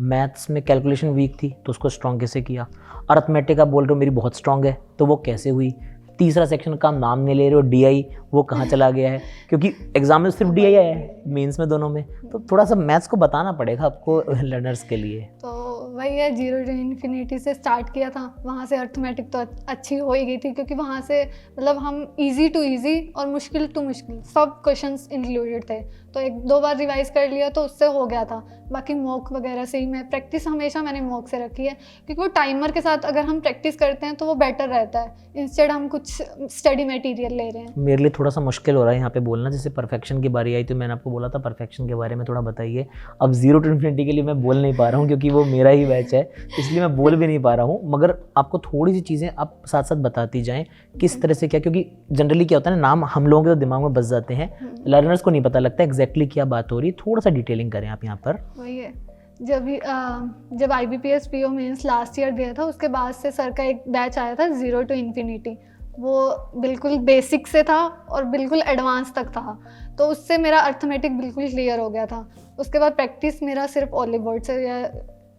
मैथ्स में कैलकुलेशन वीक थी तो उसको स्ट्रॉन्ग कैसे किया? अर्थमेटिक आप बोल रहे हो मेरी बहुत स्ट्रॉन्ग है, तो वो कैसे हुई? तीसरा सेक्शन का नाम नहीं ले रहे हो, DI, वो कहाँ चला गया है? क्योंकि एग्जाम में सिर्फ DI आया है, मेंस में दोनों में, तो थोड़ा सा मैथ्स को बताना पड़ेगा आपको लर्नर्स के लिए। तो वही है, 0 to infinity से स्टार्ट किया था, वहाँ से अर्थमेटिक तो अच्छी हो ही गई थी, क्योंकि वहाँ से मतलब हम इजी टू इजी और मुश्किल टू मुश्किल सब क्वेश्चंस इंक्लूडेड थे, तो 1-2 बार रिवाइज कर लिया तो उससे हो गया था। बाकी मॉक वगैरह से ही मैं प्रैक्टिस हमेशा मैंने मॉक से रखी है, क्योंकि वो टाइमर के साथ अगर हम प्रैक्टिस करते हैं तो वो बेटर रहता है, इंस्टेड हम कुछ स्टडी मटेरियल ले रहे हैं। मेरे लिए थोड़ा सा मुश्किल हो रहा है यहाँ पे बोलना, जैसे परफेक्शन की बारी आई तो मैंने आपको बोला था परफेक्शन के बारे में थोड़ा बताइए। अब 0 to infinity के लिए मैं बोल नहीं पा रहा हूँ, क्योंकि वो मेरा ही बैच है, इसलिए मैं बोल भी नहीं पा रहा हूँ, मगर आपको थोड़ी सी चीज़ें आप साथ साथ बताती जाएँ किस तरह से क्या, क्योंकि जनरली क्या होता है ना, नाम हम लोगों के तो दिमाग में बस जाते हैं, लर्नर्स को नहीं पता लगता एग्जैक्टली क्या बात हो रही है। थोड़ा सा डिटेलिंग करें आप यहाँ पर। वही है, जब IBPS PO mains last year दिया था, उसके बाद से सर का एक बैच आया था 0 to infinity, वो बिल्कुल बेसिक से था और बिल्कुल एडवांस तक था, तो उससे मेरा अर्थमेटिक बिल्कुल क्लियर हो गया था। उसके बाद प्रैक्टिस मेरा सिर्फ ओलिव बोर्ड से या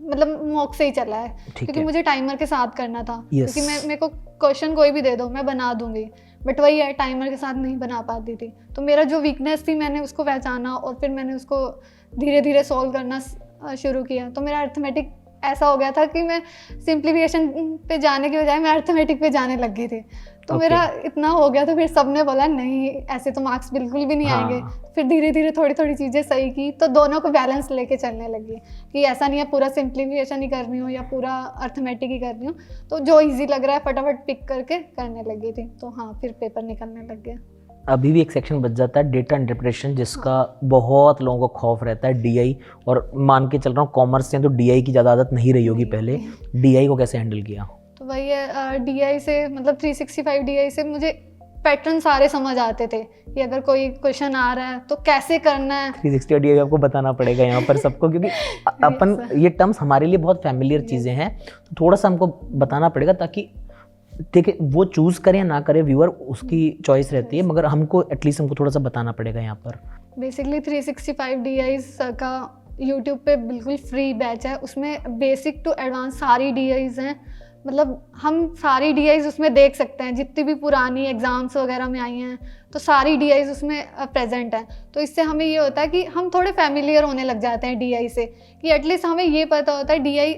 मतलब मॉक से ही चला है, क्योंकि मुझे टाइमर के साथ करना था। क्योंकि मेरे को क्वेश्चन कोई भी दे दो मैं बना दूंगी, बट वही है, टाइमर के साथ नहीं बना पाती थी। तो मेरा जो वीकनेस थी मैंने उसको पहचाना और फिर मैंने उसको धीरे धीरे सॉल्व करना शुरू किया। तो मेरा अर्थमेटिक ऐसा हो गया था कि मैं सिंप्लीफिकेशन पे जाने के बजाय मैं अर्थमेटिक पे जाने लग गई थी। तो मेरा इतना हो गया, तो फिर सबने बोला नहीं ऐसे तो मार्क्स बिल्कुल भी नहीं आएंगे। फिर धीरे धीरे थोड़ी थोड़ी चीज़ें सही की, तो दोनों को बैलेंस लेके चलने लगी कि ऐसा नहीं है पूरा सिंप्लीफिकेशन ही करनी हो या पूरा अर्थमेटिक ही करनी हो, तो जो इजी लग रहा है फटाफट पिक करके करने लगी थी। तो हाँ, फिर पेपर निकलने लग गया। अभी भी एक सेक्शन बच जाता है डेटा इंटरप्रिटेशन, जिसका बहुत लोगों को खौफ रहता है, DI, और मान के चल रहा हूँ कॉमर्स से तो DI की ज़्यादा आदत नहीं रही होगी पहले, DI को कैसे हैंडल किया? तो वही है, DI से मतलब 365 DI से मुझे पैटर्न सारे समझ आते थे कि अगर कोई क्वेश्चन आ रहा है तो कैसे करना है। 360 DI आपको बताना पड़ेगा यहाँ पर सबको, क्योंकि अपन ये टर्म्स हमारे लिए बहुत फैमिलियर चीज़ें हैं, तो थोड़ा सा हमको बताना पड़ेगा ताकि ठीक है वो चूज़ करें या ना करें, व्यूअर उसकी चॉइस रहती है, मगर हमको एटलीस्ट हमको थोड़ा सा बताना पड़ेगा यहाँ पर। बेसिकली 365 DIs का यूट्यूब पे बिल्कुल फ्री बैच है, उसमें बेसिक टू एडवांस सारी DIs हैं। मतलब हम सारी DIs उसमें देख सकते हैं, जितनी भी पुरानी एग्ज़ाम्स वगैरह में आई हैं तो सारी DIs उसमें प्रेजेंट हैं। तो इससे हमें ये होता है कि हम थोड़े फैमिलियर होने लग जाते हैं DI से, कि एटलीस्ट हमें ये पता होता है DI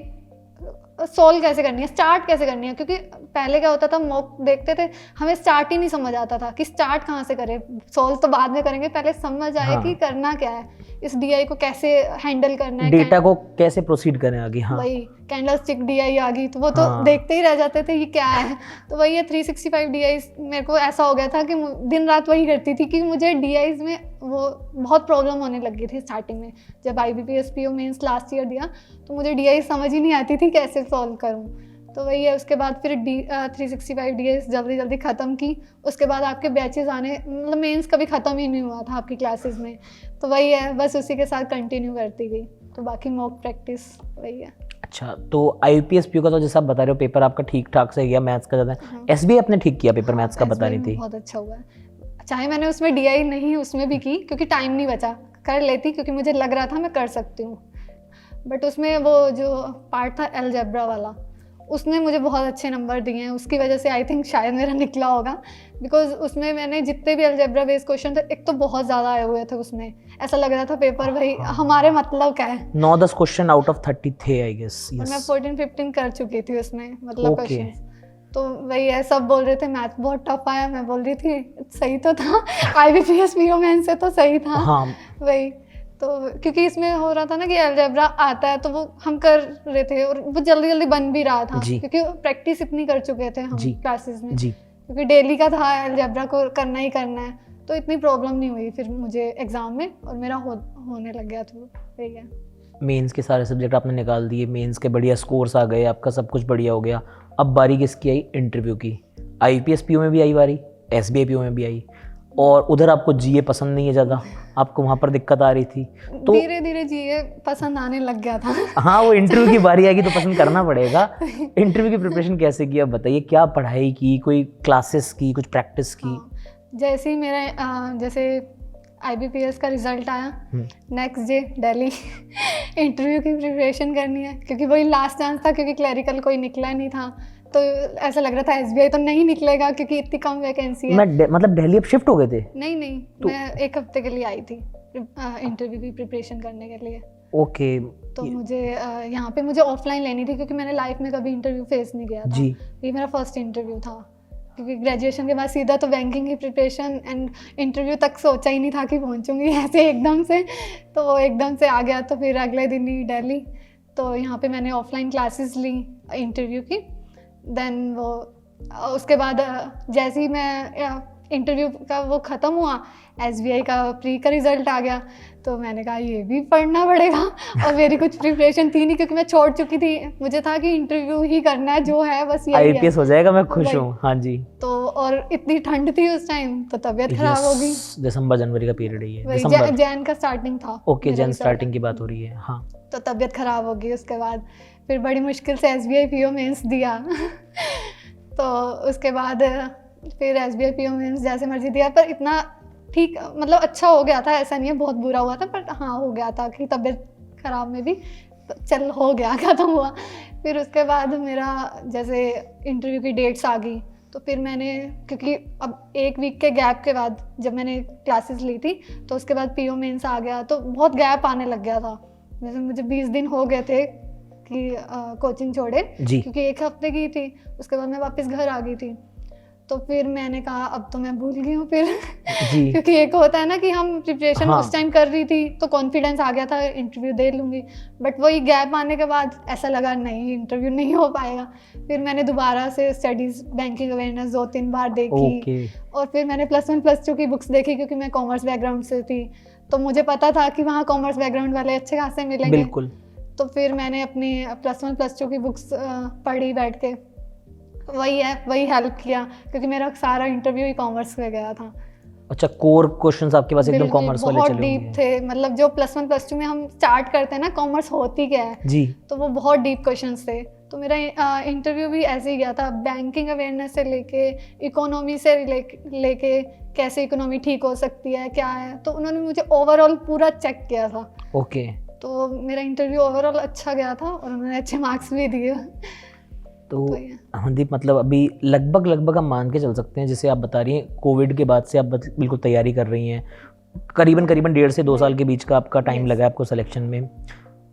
सॉल्व कैसे करनी है, स्टार्ट कैसे करनी है। क्योंकि पहले क्या होता था, मॉक देखते थे हमें स्टार्ट ही नहीं समझ आता था कि स्टार्ट कहाँ से करें, सॉल्व तो बाद में करेंगे, पहले समझ आए कि करना क्या है, इस DI को कैसे हैंडल करना है, डेटा को कैसे प्रोसीड करें आगे। हाँ, वही कैंडल स्टिक DI आ गई तो वो तो देखते ही रह जाते थे ये क्या है। तो वही है 365 DI, मेरे को ऐसा हो गया था कि दिन रात वही करती थी कि मुझे DIs में वो बहुत प्रॉब्लम होने लगी थी स्टार्टिंग में। जब IBPS PO mains last year दिया तो मुझे DI समझ ही नहीं आती थी कैसे सॉल्व करूँ। तो वही है, उसके बाद फिर 365 डेज जल्दी जल्दी ख़त्म की। उसके बाद आपके बैचेस आने, मतलब मेंस कभी ख़त्म ही नहीं हुआ था आपकी क्लासेस में। तो वही है, बस उसी के साथ कंटिन्यू करती गई। तो बाकी मॉक प्रैक्टिस वही है। अच्छा, तो IUPAS PU का तो जैसा आप बता रहे हो पेपर आपका ठीक ठाक से गया, मैथ्स का ज़्यादा। हाँ। SBI आपने ठीक किया पेपर मैथ्स का बता SBI रही में थी। बहुत अच्छा हुआ है, चाहे मैंने उसमें DI नहीं उसमें भी की, क्योंकि टाइम नहीं बचा। कर लेती क्योंकि मुझे लग रहा था मैं कर सकती हूँ, बट उसमें वो जो पार्ट था अलजेब्रा वाला, उसने मुझे बहुत अच्छे नंबर दिए हैं। उसकी वजह से आई थिंक शायद मेरा निकला होगा, बिकॉज उसमें मैंने जितने भी अलजेब्रा बेस्ड क्वेश्चन थे, एक तो बहुत ज़्यादा आए हुए थे उसमें, ऐसा लग रहा था पेपर भाई हमारे मतलब का है। 9-10 क्वेश्चन आउट ऑफ 30 थे आई गेस। और मैं 14-15 कर चुकी थी उसमें, मतलब Okay. क्वेश्चंस। तो वही है, सब बोल रहे थे मैथ बहुत टफ आया, मैं बोल रही थी सही तो था। IBPS PO मेन से तो सही था। हाँ, वही तो, क्योंकि इसमें हो रहा था ना कि अलजेब्रा आता है तो वो हम कर रहे थे, और वो जल्दी जल्दी बन भी रहा था, जी। क्योंकि प्रैक्टिस इतनी कर चुके थे हम जी। क्लासेस में, जी। क्योंकि डेली का था अलजेब्रा को करना ही करना है। तो इतनी प्रॉब्लम नहीं हुई फिर मुझे एग्ज़ाम में, और मेरा होने लग गया। तो वही है। मेंस के सारे सब्जेक्ट आपने निकाल दिए, मेंस के बढ़िया स्कोर्स आ गए, आपका सब कुछ बढ़िया हो गया। अब बारी किसकी आई? इंटरव्यू की। IUPAS PO में भी आई बारी, SBI PO में भी आई, और उधर आपको GA पसंद नहीं है ज़्यादा, आपको वहाँ पर दिक्कत आ रही थी। तो धीरे धीरे GA पसंद आने लग गया था। हाँ, वो इंटरव्यू की बारी आएगी तो पसंद करना पड़ेगा। इंटरव्यू की प्रिपरेशन कैसे की, अब बताइए, क्या पढ़ाई की, कोई क्लासेस की, कुछ प्रैक्टिस की? हाँ, जैसे ही मेरा जैसे IBPS का रिजल्ट आया, नेक्स्ट डे दिल्ली इंटरव्यू की प्रिपरेशन करनी है, क्योंकि वही लास्ट चांस था, क्योंकि क्लरिकल कोई निकला नहीं था। तो ऐसा लग रहा था SBI तो नहीं निकलेगा, क्योंकि इतनी कम वैकेंसी है। मतलब दिल्ली अब शिफ्ट हो गए थे? नहीं, मैं 1 हफ्ते के लिए आई थी इंटरव्यू की प्रिपरेशन करने के लिए। ओके। तो मुझे यहाँ पे मुझे ऑफलाइन लेनी थी, क्योंकि मैंने लाइफ में कभी इंटरव्यू फेस नहीं किया था। जी। ये मेरा फर्स्ट इंटरव्यू था, क्योंकि ग्रेजुएशन के बाद सीधा तो बैंकिंग की प्रिपरेशन, एंड इंटरव्यू तक सोचा ही नहीं था कि पहुँचूंगी ऐसे एकदम से। तो वो एकदम से आ गया, तो फिर अगले दिन ही दिल्ली। तो यहाँ पे मैंने ऑफलाइन क्लासेस ली इंटरव्यू की। देन वो उसके बाद जैसे ही मैं इंटरव्यू का वो ख़त्म हुआ, SBI का प्री का रिज़ल्ट आ गया, तो मैंने कहा ये भी पढ़ना पड़ेगा। और मेरी कुछ प्रिपरेशन थी नहीं, क्योंकि मैं छोड़ चुकी थी। मुझे था कि इंटरव्यू ही करना है, जो है बस यही है। IPS हो जाएगा, मैं खुश हूँ। हाँ जी। तो और इतनी ठंड थी उस टाइम, तो तबीयत खराब हो गई। दिसंबर जनवरी का पीरियड है ये। वही दिसंबर, जैन का स्टार्टिंग था। ओके, मेरा जैन result। स्टार्टिंग की बात हो रही है। हाँ, तो तबीयत खराब हो गई। उसके बाद फिर बड़ी मुश्किल से SBI PO मेंस दिया। तो उसके बाद फिर SBI PO मेंस जैसे मर्जी दिया, पर इतना ठीक, मतलब अच्छा हो गया था, ऐसा नहीं है बहुत बुरा हुआ था, पर हाँ हो गया था कि तबीयत खराब में भी तो चल हो गया, ख़त्म हुआ। फिर उसके बाद मेरा जैसे इंटरव्यू की डेट्स आ गई, तो फिर मैंने, क्योंकि अब 1 वीक के गैप के बाद जब मैंने क्लासेस ली थी, तो उसके बाद PO मेंस आ गया, तो बहुत गैप आने लग गया था। जैसे मुझे 20 दिन हो गए थे कि कोचिंग छोड़े, क्योंकि 1 हफ्ते की थी। उसके बाद मैं वापस घर आ गई थी। तो फिर मैंने कहा अब तो मैं भूल गई हूँ फिर। जी। क्योंकि एक होता है ना कि हम प्रिपरेशन हाँ। उस टाइम कर रही थी, तो कॉन्फिडेंस आ गया था इंटरव्यू दे लूँगी, बट वही गैप आने के बाद ऐसा लगा नहीं इंटरव्यू नहीं हो पाएगा। फिर मैंने दोबारा से स्टडीज़, बैंकिंग अवेयरनेस 2-3 बार देखी। और फिर मैंने +1 +2 की बुक्स देखी, क्योंकि मैं कॉमर्स बैकग्राउंड से थी, तो मुझे पता था कि वहाँ कॉमर्स बैकग्राउंड वाले अच्छे खासे मिलेंगे। बिल्कुल। तो फिर मैंने अपनी +1 +2 की बुक्स पढ़ी बैठ के। वही हेल्प किया, क्योंकि मेरा सारा इंटरव्यू ही कॉमर्स में गया था। अच्छा, कोर क्वेश्चंस आपके पास एकदम कॉमर्स वाले चले होंगे। बहुत डीप थे, मतलब जो +1 +2 में हम स्टार्ट करते हैं ना कॉमर्स होती क्या है जी, तो वो बहुत डीप क्वेश्चंस थे। तो मेरा इंटरव्यू भी ऐसे ही गया था, बैंकिंग अवेयरनेस से लेके इकोनॉमी से लेके कैसे इकोनॉमी ठीक हो सकती है, क्या है, तो उन्होंने मुझे ओवरऑल पूरा चेक किया था। ओके। तो मेरा इंटरव्यू ओवरऑल अच्छा गया था, और उन्होंने अच्छे मार्क्स भी दिए। तो हंदीप, मतलब अभी लगभग हम मान के चल सकते हैं, जैसे आप बता रही हैं कोविड के बाद से आप बिल्कुल तैयारी कर रही हैं, करीबन 1.5 से 2 साल के बीच का आपका टाइम लगा है आपको सिलेक्शन में।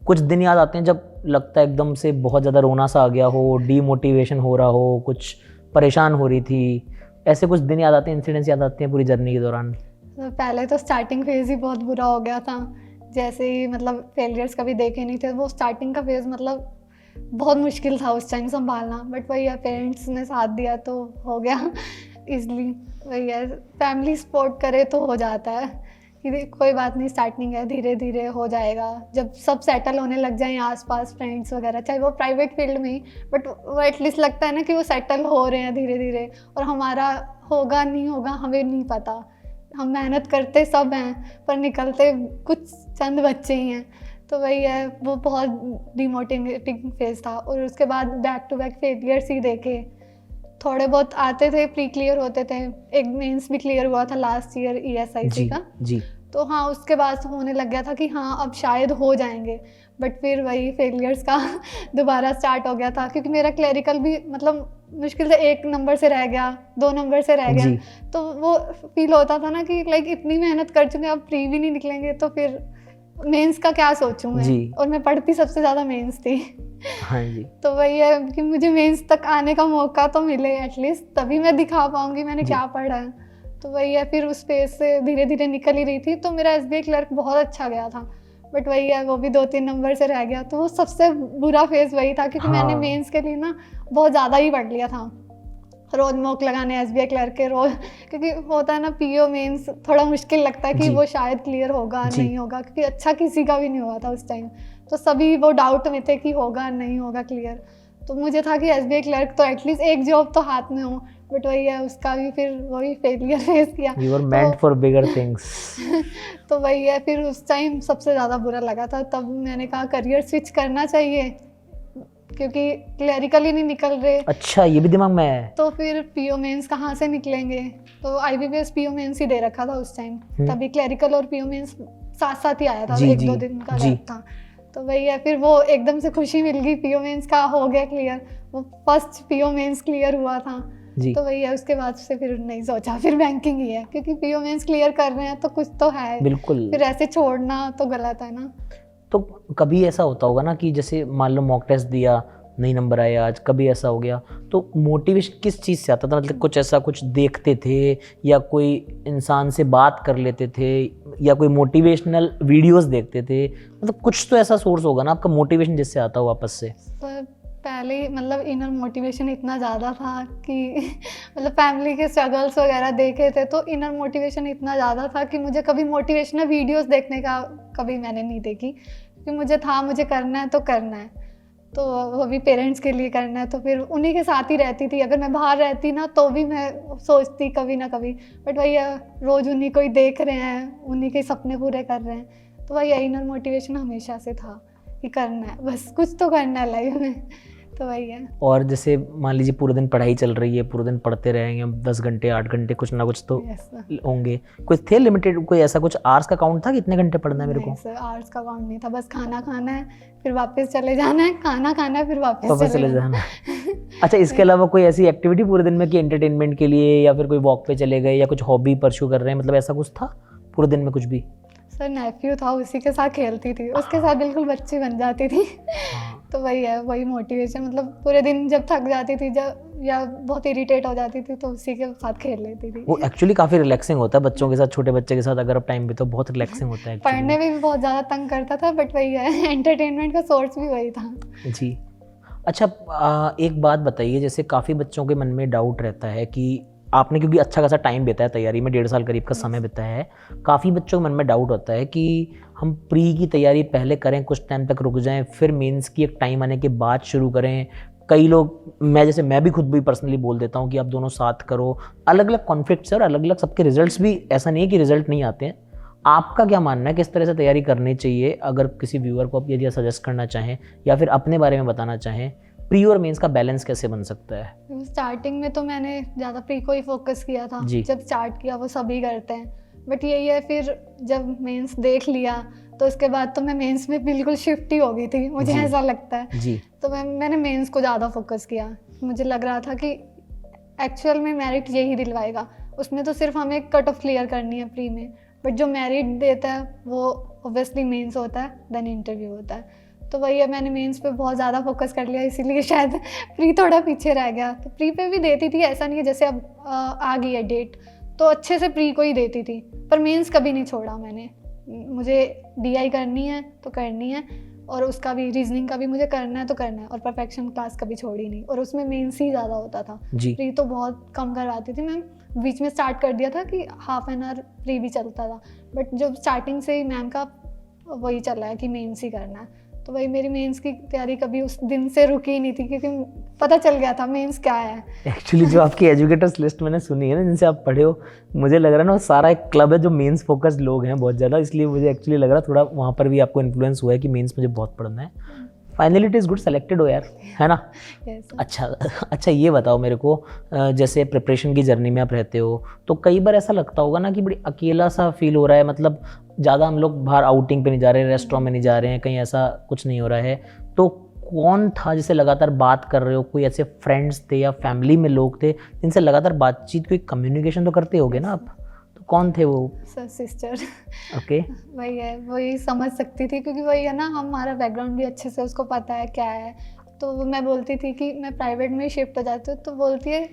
कुछ दिन याद आते हैं जब लगता है एकदम से बहुत ज़्यादा रोना सा आ गया हो, डीमोटिवेशन हो रहा हो, कुछ परेशान हो रही थी, ऐसे कुछ दिन याद आते हैं, इंसिडेंट्स याद आते हैं पूरी जर्नी के दौरान? तो पहले तो स्टार्टिंग फेज़ ही बहुत बुरा हो गया था, जैसे ही मतलब फेलियर्स कभी देखे नहीं थे, वो स्टार्टिंग का फेज़ मतलब बहुत मुश्किल था उस टाइम संभालना, बट वही है पेरेंट्स ने साथ दिया तो हो गया ईज़िली। वही है, फैमिली सपोर्ट करे तो हो जाता है, कि कोई बात नहीं, स्टार्टिंग है, धीरे धीरे हो जाएगा, जब सब सेटल होने लग जाएं आसपास फ्रेंड्स वगैरह, चाहे वो प्राइवेट फील्ड में ही, बट वो एटलीस्ट लगता है ना कि वो सेटल हो रहे हैं धीरे धीरे, और हमारा होगा नहीं होगा हमें नहीं पता। हम मेहनत करते सब हैं पर निकलते कुछ चंद बच्चे ही हैं। तो वही है, वो बहुत डिमोटिवेटिंग फेज़ था। और उसके बाद बैक टू बैक फेलियर्स ही देखे, थोड़े बहुत आते थे, प्री क्लियर होते थे, एक मेंस भी क्लियर हुआ था लास्ट ईयर ESIC का जी। तो हाँ, उसके बाद से होने लग गया था कि हाँ अब शायद हो जाएंगे, बट फिर वही फेलियर्स का दोबारा स्टार्ट हो गया था, क्योंकि मेरा क्लरिकल भी मतलब मुश्किल से 1 नंबर से रह गया, 2 नंबर से रह गया। तो वो फील होता था ना कि लाइक इतनी मेहनत कर चुके हैं, अब प्री भी नहीं निकलेंगे तो फिर मेंस का क्या सोचूं मैं। और मैं पढ़ती सबसे ज़्यादा मेंस थी। हाँ जी। तो वही है कि मुझे मेंस तक आने का मौका तो मिले एटलीस्ट, तभी मैं दिखा पाऊंगी मैंने क्या पढ़ा है। तो वही है, फिर उस फेज से धीरे धीरे निकल ही रही थी। तो मेरा SBI क्लर्क बहुत अच्छा गया था, बट वही है वो भी 2-3 नंबर से रह गया। तो वो सबसे बुरा फेज वही था, क्योंकि मैंने मेंस के लिए ना बहुत ज़्यादा ही पढ़ लिया था, रोज मॉक लगाने SBI क्लर्क के रोज, क्योंकि होता है ना PO मेंस थोड़ा मुश्किल लगता है कि वो शायद क्लियर होगा नहीं होगा, क्योंकि अच्छा किसी का भी नहीं हुआ था उस टाइम। तो सभी वो डाउट में थे कि होगा नहीं होगा क्लियर। तो मुझे था कि SBI क्लर्क तो एटलीस्ट एक जॉब तो हाथ में हो, बट वही है उसका भी फिर वही फेलियर फेस किया। You were meant for bigger things. तो वही है, फिर उस टाइम सबसे ज़्यादा बुरा लगा था। तब मैंने कहा करियर स्विच करना चाहिए, क्योंकि क्लरिकल ही नहीं निकल रहे। अच्छा, ये भी दिमाग में है। तो फिर PO मेंस कहाँ से निकलेंगे, तो IBPS PO मेंस ही दे रखा था उस टाइम। तभी क्लरिकल और PO मेंस साथ साथ ही आया था, 1-2 दिन का गैप था। तो वही है, फिर वो एकदम से खुशी मिल गई, PO मेंस का हो गया क्लियर, वो फर्स्ट PO मेंस क्लियर हुआ था। तो वही है, उसके बाद से फिर नहीं सोचा, फिर बैंकिंग ही है, क्योंकि PO मेंस क्लियर कर रहे हैं तो कुछ तो है। बिल्कुल। फिर ऐसे छोड़ना तो गलत है ना। तो कभी ऐसा होता होगा ना कि जैसे मान लो मॉक टेस्ट दिया, नहीं नंबर आए, आज कभी ऐसा हो गया, तो मोटिवेशन किस चीज़ से आता था? मतलब कुछ ऐसा कुछ देखते थे, या कोई इंसान से बात कर लेते थे, या कोई मोटिवेशनल वीडियोस देखते थे? मतलब कुछ तो ऐसा सोर्स होगा ना आपका मोटिवेशन जिससे आता हो वापस से। पहले मतलब इनर मोटिवेशन इतना ज़्यादा था कि मतलब फैमिली के स्ट्रगल्स वगैरह देखे थे, तो इनर मोटिवेशन इतना ज़्यादा था कि मुझे कभी मोटिवेशनल वीडियोस देखने का कभी मैंने नहीं देखी, क्योंकि मुझे था मुझे करना है तो करना है, तो वो भी पेरेंट्स के लिए करना है, तो फिर उन्हीं के साथ ही रहती थी। अगर मैं बाहर रहती ना तो भी मैं सोचती कभी ना कभी, बट वही रोज़ उन्हीं को ही देख रहे हैं, उन्हीं के सपने पूरे कर रहे हैं। तो वही इनर मोटिवेशन हमेशा से था कि करना है, बस कुछ तो करना है लाइफ में। तो वही है। और जैसे मान लीजिए पूरे दिन पढ़ाई चल रही है, पूरे दिन पढ़ते रहेंगे हम 10 घंटे 8 घंटे, कुछ ना कुछ तो होंगे। कुछ थे लिमिटेड, कोई ऐसा कुछ आवर्स का काउंट था कि इतने घंटे पढ़ना है मेरे को? सर आवर्स का काउंट नहीं था, बस खाना खाना है फिर वापस चले जाना है, खाना खाना है फिर वापस चले जाना है। अच्छा, इसके अलावा कोई ऐसी एक्टिविटी पूरे दिन में कि एंटरटेनमेंट के लिए, या फिर कोई वॉक पे चले गए, या कुछ हॉबी परस्यू कर रहे हैं, मतलब ऐसा कुछ था पूरे दिन में कुछ भी? सर नेफ्यू था, उसी के साथ खेलती थी, उसके साथ बिल्कुल बच्ची बन जाती थी। तो वही है, वही मोटिवेशन, मतलब पूरे दिन जब थक जाती थी जब या बहुत इरिटेट हो जाती थी तो उसी के साथ खेल लेती थी। वो एक्चुअली काफ़ी रिलैक्सिंग होता है बच्चों के साथ, छोटे बच्चे के साथ अगर आप टाइम बिताओ बहुत रिलैक्सिंग होता है। पढ़ने में भी बहुत ज़्यादा तंग करता था, बट वही है एंटरटेनमेंट का सोर्स भी वही था जी। अच्छा, एक बात बताइए, जैसे काफ़ी बच्चों के मन में डाउट रहता है कि आपने क्योंकि अच्छा खासा टाइम बिताया तैयारी में, 1.5 साल करीब का समय बिताया है, काफ़ी बच्चों के मन में डाउट होता है कि हम प्री की तैयारी पहले करें, कुछ टाइम तक रुक जाएं, फिर मेंस की एक टाइम आने के बाद शुरू करें। कई लोग, मैं भी खुद भी पर्सनली बोल देता हूं कि आप दोनों साथ करो। अलग अलग कॉन्फ्लिक्ट्स है और अलग अलग सबके रिजल्ट्स भी, ऐसा नहीं है कि रिजल्ट नहीं आते हैं। आपका क्या मानना है, किस तरह से तैयारी करनी चाहिए? अगर किसी व्यूअर को आप यदि सजेस्ट करना चाहें या फिर अपने बारे में बताना चाहें, प्री और मेंस का बैलेंस कैसे बन सकता है? स्टार्टिंग में तो मैंने ज़्यादा प्री को ही फोकस किया था, जी। जब स्टार्ट किया वो सभी करते हैं, बट यही है फिर जब मेंस देख लिया तो उसके बाद तो मैं मेंस में बिल्कुल शिफ्ट ही हो गई थी, मुझे ऐसा लगता है जी। तो मैंने मेंस को ज़्यादा फोकस किया। मुझे लग रहा था कि एक्चुअल में मेरिट यही दिलवाएगा, उसमें तो सिर्फ हमें कट ऑफ क्लियर करनी है प्री में, बट जो मेरिट देता है वो ऑब्वियसली मेंस होता है, देन इंटरव्यू होता है। तो वही है, मैंने मेंस पे बहुत ज़्यादा फोकस कर लिया, इसीलिए शायद प्री थोड़ा पीछे रह गया। तो प्री पे भी देती थी, ऐसा नहीं है, जैसे अब आ गई है डेट तो अच्छे से प्री को ही देती थी, पर मेंस कभी नहीं छोड़ा मैंने। मुझे DI करनी है तो करनी है, और उसका भी रीजनिंग का भी मुझे करना है तो करना है, और परफेक्शन क्लास कभी छोड़ी नहीं, और उसमें मेंस ही ज़्यादा होता था। प्री तो बहुत कम करवाती थी मैं, बीच में स्टार्ट कर दिया था कि हाफ एन आवर प्री भी चलता था, बट जब स्टार्टिंग से ही मैम का वही चल रहा है कि मेंस ही करना है, तो वही मेरी मेंस की तैयारी कभी उस दिन से रुकी ही नहीं थी, क्योंकि पता चल गया था मेंस क्या है। एक्चुअली जो आपकी एजुकेटर्स लिस्ट मैंने सुनी है ना, जिनसे आप पढ़े हो, मुझे लग रहा है ना वो सारा एक क्लब है जो मेंस फोकस्ड लोग हैं बहुत ज़्यादा, इसलिए मुझे एक्चुअली लग रहा है थोड़ा वहाँ पर भी आपको इन्फ्लुएंस हुआ है कि मेंस मुझे बहुत पढ़ना है। Finally it is good, selected हो यार, है ना। Yes, अच्छा ये बताओ मेरे को, जैसे प्रिपरेशन की जर्नी में आप रहते हो तो कई बार ऐसा लगता होगा ना कि बड़ी अकेला सा फील हो रहा है, मतलब ज़्यादा हम लोग बाहर आउटिंग पे नहीं जा रहे हैं, रेस्टोरेंट में नहीं जा रहे हैं, कहीं ऐसा कुछ नहीं हो रहा है, तो कौन था जिससे लगातार बात कर रहे हो? कोई ऐसे फ्रेंड्स थे या फैमिली में लोग थे जिनसे लगातार बातचीत, कोई कम्युनिकेशन तो करते होगे ना आप, तो कौन थे वो? Sir sister. ओके। वही है, वही समझ सकती थी, क्योंकि वही है ना, हमारा बैकग्राउंड भी अच्छे से उसको पता है क्या है। तो मैं बोलती थी कि मैं प्राइवेट में शिफ्ट हो जाती हूँ, तो बोलती है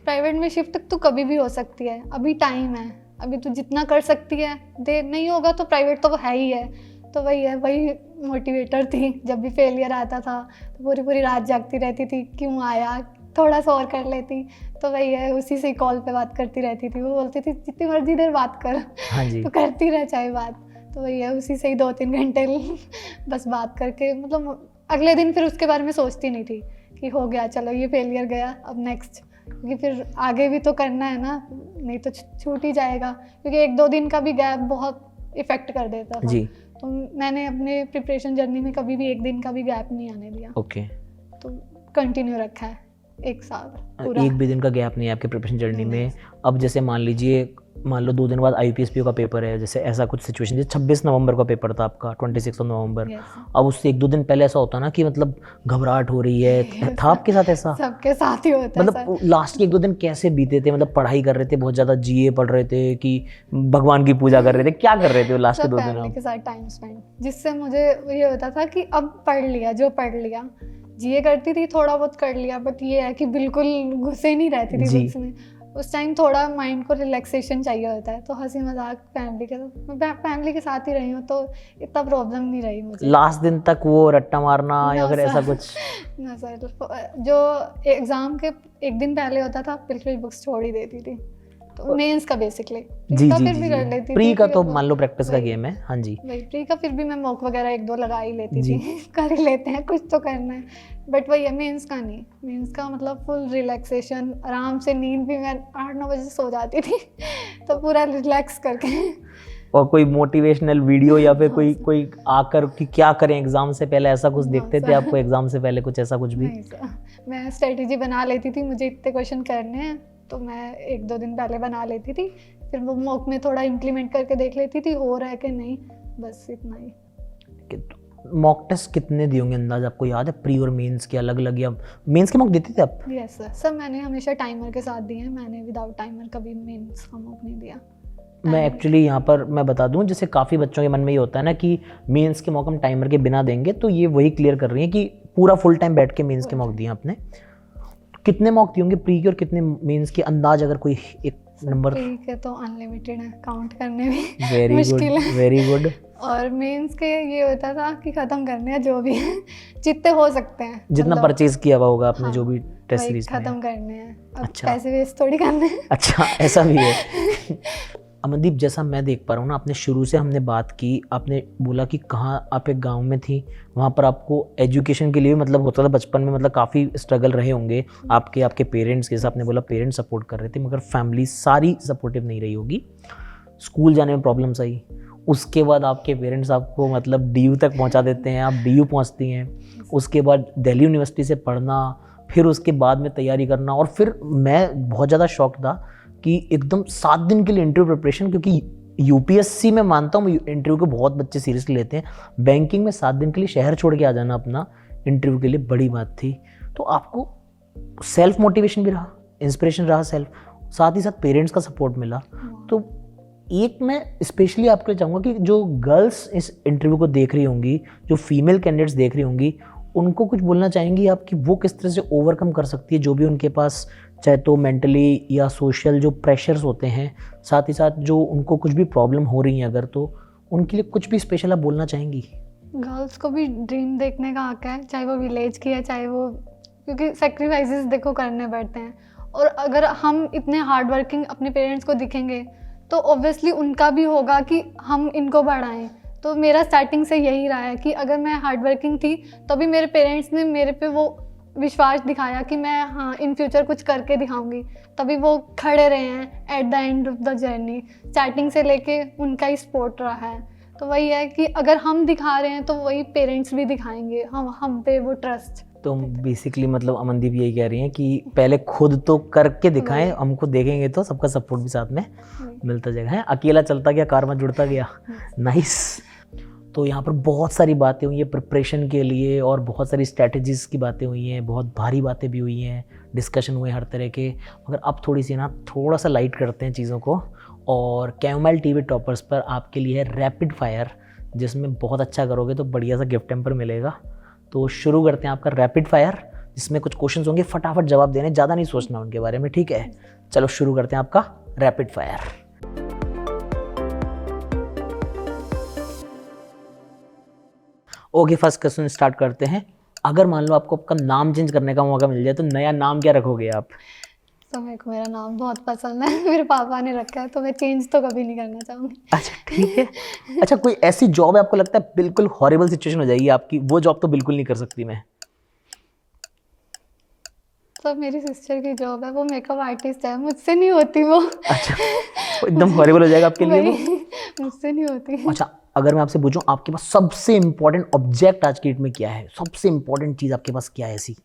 प्राइवेट में शिफ्ट तो कभी भी हो सकती है, अभी टाइम है, अभी तू जितना कर सकती है दे, नहीं होगा तो प्राइवेट तो वो है ही है। तो वही है, वही मोटिवेटर थी। जब भी फेलियर आता था तो पूरी पूरी रात जागती रहती थी, क्यों आया, थोड़ा सा और कर लेती। तो वही है, उसी से कॉल पे बात करती रहती थी। वो बोलती थी जितनी मर्जी देर बात कर, हाँ जी। तो करती रह चाहे बात। तो वही है, उसी से ही 2-3 घंटे बस बात करके, मतलब अगले दिन फिर उसके बारे में सोचती नहीं थी कि हो गया, चलो ये फेलियर गया, अब नेक्स्ट, क्योंकि फिर आगे भी तो करना है ना, नहीं तो छूट ही जाएगा। क्योंकि 1-2 दिन का भी गैप बहुत इफ़ेक्ट कर देता था जी। तो मैंने अपने प्रिपरेशन जर्नी में कभी भी 1 दिन का भी गैप नहीं आने दिया। ओके। तो कंटिन्यू रखा है 1 साल पूरा। एक भी दिन का गैप नहीं है आपके प्रिपरेशन जर्नी में। अब जैसे मान लीजिए, मान लो 2 दिन बाद IPSPO का पेपर है, जैसे ऐसा कुछ सिचुएशन, जैसे 26 नवंबर का पेपर था आपका, 26 नवंबर। Yes. अब उससे 1-2 दिन पहले ऐसा होता ना कि मतलब घबराहट हो रही है, था आपके साथ ऐसा? सबके साथ ही होता है सर। मतलब लास्ट के 1-2 दिन कैसे बीते थे? मतलब पढ़ाई कर रहे थे, बहुत ज़्यादा GA पढ़ रहे थे कि भगवान की पूजा कर रहे थे, क्या कर रहे थे लास्ट के 2 दिन फैमिली आप? के साथ टाइम स्पेंड, जिससे मुझे ये होता था कि अब पढ़ लिया, जो पढ़ लिया। GA करती थी, थोड़ा बहुत कर लिया, बट ये है कि बिल्कुल घुसे नहीं रहती थी बुक्स में। उस टाइम थोड़ा माइंड को रिलैक्सेशन चाहिए होता है, तो हंसी मजाक फैमिली के साथ ही रही हूँ, तो इतना प्रॉब्लम नहीं रही मुझे। लास्ट दिन तक वो रट्टा मारना या फिर ऐसा कुछ? ना सर, जो एग्ज़ाम के 1 दिन पहले होता था, बिल्कुल बुक्स छोड़ ही देती थी। तो मेंस का बेसिकली जी का जी फिर जी भी कर लेती थी। प्री का तो फिर मान लो प्रैक्टिस का वही- गेम है। हाँ जी। वही प्री का फिर भी मैं मॉक वगैरह 1-2 लगा ही लेती जी। थी। कर ही लेते हैं, कुछ तो करना है। बट वही है, मेंस का नहीं। मेंस का मतलब फुल रिलैक्सेशन, आराम से, नींद भी मैं 8-9 बजे सो जाती थी। तो पूरा रिलैक्स करके। और कोई मोटिवेशनल वीडियो या फिर कोई आकर कि क्या करें एग्जाम से पहले, ऐसा कुछ हाँ देखते थे सर। आपको एग्जाम से पहले, कुछ ऐसा कुछ भी? नहीं सर, मैं स्ट्रेटेजी बना लेती थी, मुझे इतने क्वेश्चन करने हैं तो मैं 1-2 दिन पहले बना लेती थी, फिर वो मॉक में थोड़ा इम्प्लीमेंट करके देख लेती थी हो रहा है कि नहीं, बस इतना ही। मॉक टेस्ट कितने दिए होंगे अंदाज आपको याद है? प्री और मेंस के अलग अलग, या मेंस के मॉक देते थे आप? यस सर, सब मैंने हमेशा टाइमर के साथ दिए हैं, मैंने विदाउट टाइमर कभी मेंस का मॉक नहीं दिया। मैं एक्चुअली यहाँ पर मैं बता दूँ, जैसे काफ़ी बच्चों के मन में ये होता है ना कि मेंस के मॉक हम टाइमर के बिना देंगे, तो ये वही क्लियर कर रही है कि पूरा फुल टाइम बैठ के मेंस के मॉक दिए आपने। कितने मॉक दिए होंगे प्री के और कितने मेंस के, अंदाज अगर कोई एक नंबर? ठीक है, तो अनलिमिटेड है, काउंट करने में वेरी मुश्किल गुड, है। Very good. और मेंस के ये होता था कि ख़त्म करने हैं जो भी है, जितने हो सकते हैं, जितना मतलब परचेज किया हुआ होगा आपने, हाँ, जो भी टेस्ट वही सीरीज में। ख़त्म करने हैं। अब अच्छा। पैसे वेस्ट थोड़ी करने हैं। अच्छा, ऐसा भी है। अमनदीप, जैसा मैं देख पा रहा हूँ ना, आपने शुरू से हमने बात की, आपने बोला कि कहाँ आप एक गांव में थी, वहाँ पर आपको एजुकेशन के लिए मतलब होता था बचपन में, मतलब काफ़ी स्ट्रगल रहे होंगे आपके पेरेंट्स के, जैसे आपने बोला पेरेंट्स सपोर्ट कर रहे थे, मगर फैमिली सारी सपोर्टिव नहीं रही होगी। स्कूल जाने में प्रॉब्लम्स आई, उसके बाद आपके पेरेंट्स आपको मतलब DU तक पहुँचा देते हैं, आप DU पहुँचती हैं, उसके बाद दिल्ली यूनिवर्सिटी से पढ़ना, फिर उसके बाद में तैयारी करना, और फिर मैं बहुत ज़्यादा शॉक था कि एकदम 7 दिन के लिए इंटरव्यू प्रिपरेशन, क्योंकि UPSC में मानता हूँ इंटरव्यू को बहुत बच्चे सीरियसली लेते हैं, बैंकिंग में 7 दिन के लिए शहर छोड़ के आ जाना अपना इंटरव्यू के लिए बड़ी बात थी। तो आपको सेल्फ मोटिवेशन भी रहा, इंस्पिरेशन रहा सेल्फ, साथ ही साथ पेरेंट्स का सपोर्ट मिला। तो एक मैं स्पेशली आपको चाहूँगा कि जो गर्ल्स इस इंटरव्यू को देख रही होंगी, जो फीमेल कैंडिडेट्स देख रही होंगी, उनको कुछ बोलना चाहेंगी आप कि वो किस तरह से ओवरकम कर सकती है जो भी उनके पास, चाहे तो मेंटली या सोशल जो प्रेशर्स होते हैं, साथ ही साथ जो उनको कुछ भी प्रॉब्लम हो रही है अगर, तो उनके लिए कुछ भी स्पेशल आप बोलना चाहेंगी? गर्ल्स को भी ड्रीम देखने का हक है, चाहे वो विलेज की है, चाहे वो, क्योंकि सेक्रीफाइसेस देखो करने पड़ते हैं, और अगर हम इतने हार्ड वर्किंग अपने पेरेंट्स को दिखेंगे तो ऑब्वियसली उनका भी होगा कि हम इनको बढ़ाएं। तो मेरा स्टार्टिंग से यही रहा है कि अगर मैं हार्ड वर्किंग थी तभी मेरे पेरेंट्स ने मेरे पे वो विश्वास दिखाया कि मैं हाँ इन फ्यूचर कुछ करके दिखाऊंगी, तभी वो खड़े रहे हैं at the end of the journey. Starting से लेके उनका ही सपोर्ट रहा है। तो वही है कि अगर हम दिखा रहे हैं तो वही पेरेंट्स भी दिखाएंगे हम पे वो ट्रस्ट। तो बेसिकली मतलब अमनदीप यही कह रही हैं कि पहले खुद तो करके दिखाएं, हमको देखेंगे तो सबका सपोर्ट भी साथ में मिलता जाएगा। है अकेला चलता गया कार में जुड़ता गया। नाइस। तो यहाँ पर बहुत सारी बातें हुई हैं प्रिपरेशन के लिए और बहुत सारी स्ट्रैटेजीज़ की बातें हुई हैं, बहुत भारी बातें भी हुई हैं, डिस्कशन हुए हर तरह के। मगर अब थोड़ी सी ना थोड़ा सा लाइट करते हैं चीज़ों को और कैमोमाइल टीवी टॉपर्स पर आपके लिए है रैपिड फायर, जिसमें बहुत अच्छा करोगे तो बढ़िया सा गिफ्ट टेम्पर मिलेगा। तो शुरू करते हैं आपका रैपिड फायर, जिसमें कुछ क्वेश्चंस होंगे, फटाफट जवाब देने, ज़्यादा नहीं सोचना उनके बारे में, ठीक है? चलो शुरू करते हैं आपका rapid fire. Okay, first question start करते हैं। अगर मान लो आपको आपका नाम चेंज करने का मौका मिल जाए तो नया नाम क्या रखोगे आप? तो मेरे को मेरा नाम बहुत पसंद है, मेरे पापा ने रखा है, तो मैं चेंज तो कभी नहीं करना चाहूँगी। अच्छा ठीक है। अच्छा, कोई ऐसी जॉब है आपको लगता है बिल्कुल हॉरिबल सिचुएशन हो जाएगी आपकी, वो जॉब तो बिल्कुल नहीं कर सकती मैं? तो मेरी सिस्टर की जॉब है, वो मेकअप आर्टिस्ट है, मुझसे नहीं होती वो। अच्छा, वो एकदम हॉरिबल हो जाएगा आपके लिए वो? मुझसे नहीं होती। अच्छा, अगर मैं आपसे पूछूं आपके पास सबसे इंपॉर्टेंट ऑब्जेक्ट आज की डेट में क्या है? सबसे इंपॉर्टेंट चीज आपके पास क्या है ऐसी?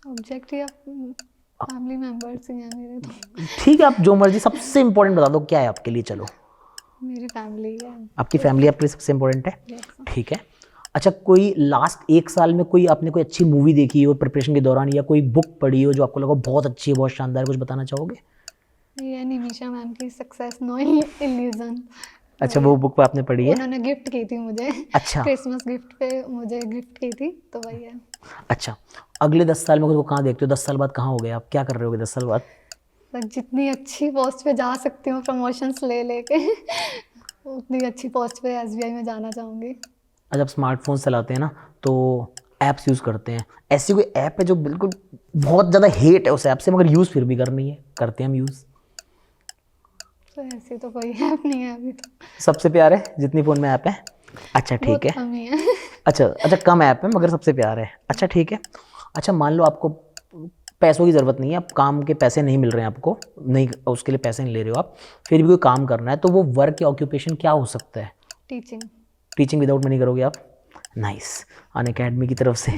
ऑब्जेक्ट या फैमिली मेंबर्स ही हैं मेरे तो। ठीक है, आप जो मर्जी, सबसे इंपॉर्टेंट बता दो क्या है आपके लिए। चलो, मेरी फैमिली है। आपकी फैमिली आपके लिए सबसे इंपॉर्टेंट है, Yes. ठीक है। अच्छा, कोई लास्ट 1 साल में कोई आपने कोई अच्छी मूवी देखी हो प्रिपरेशन के दौरान, या कोई बुक पढ़ी हो जो आपको लगा बहुत अच्छी है, बहुत शानदार है, कुछ बताना चाहोगे? ये निमिषा मैम की सक्सेस नो इल्यूजन। अच्छा, वो बुक आपने पढ़ी है? उन्होंने गिफ्ट की थी मुझे। अच्छा। क्रिसमस गिफ्ट पे मुझे गिफ्ट की थी, तो वही है। अच्छा, अगले 10 साल में खुद को कहाँ देखते हो? 10 साल बाद कहाँ हो गए आप? क्या कर रहे होगे 10 साल बाद? बस जितनी अच्छी पोस्ट पे जा सकती हूँ प्रमोशंस ले लेके उतनी अच्छी पोस्ट पे एसबीआई में जाना चाहूँगी। जब स्मार्टफोन चलाते हैं ना तो ऐप्स यूज़ करते हैं, ऐसी कोई ऐप है जो बिल्कुल बहुत ज़्यादा हेट है उस ऐप से मगर यूज़ फिर भी करनी है, करते हैं हम यूज़? तो ऐसी तो कोई ऐप नहीं है अभी तो। सबसे प्यार है जितनी फ़ोन में ऐप है? अच्छा ठीक बहुत है। कम ही है। अच्छा, कम ऐप है मगर सबसे प्यार है। अच्छा ठीक है। अच्छा, मान लो आपको पैसों की ज़रूरत नहीं है, आप काम के पैसे नहीं मिल रहे हैं आपको, नहीं उसके लिए पैसे नहीं ले रहे हो आप, फिर भी कोई काम करना है, तो वो वर्क या ऑक्यूपेशन क्या हो सकता है? टीचिंग। टीचिंग विदाउट मनी करोगे आप? नाइस, अनअकैडमी की तरफ से।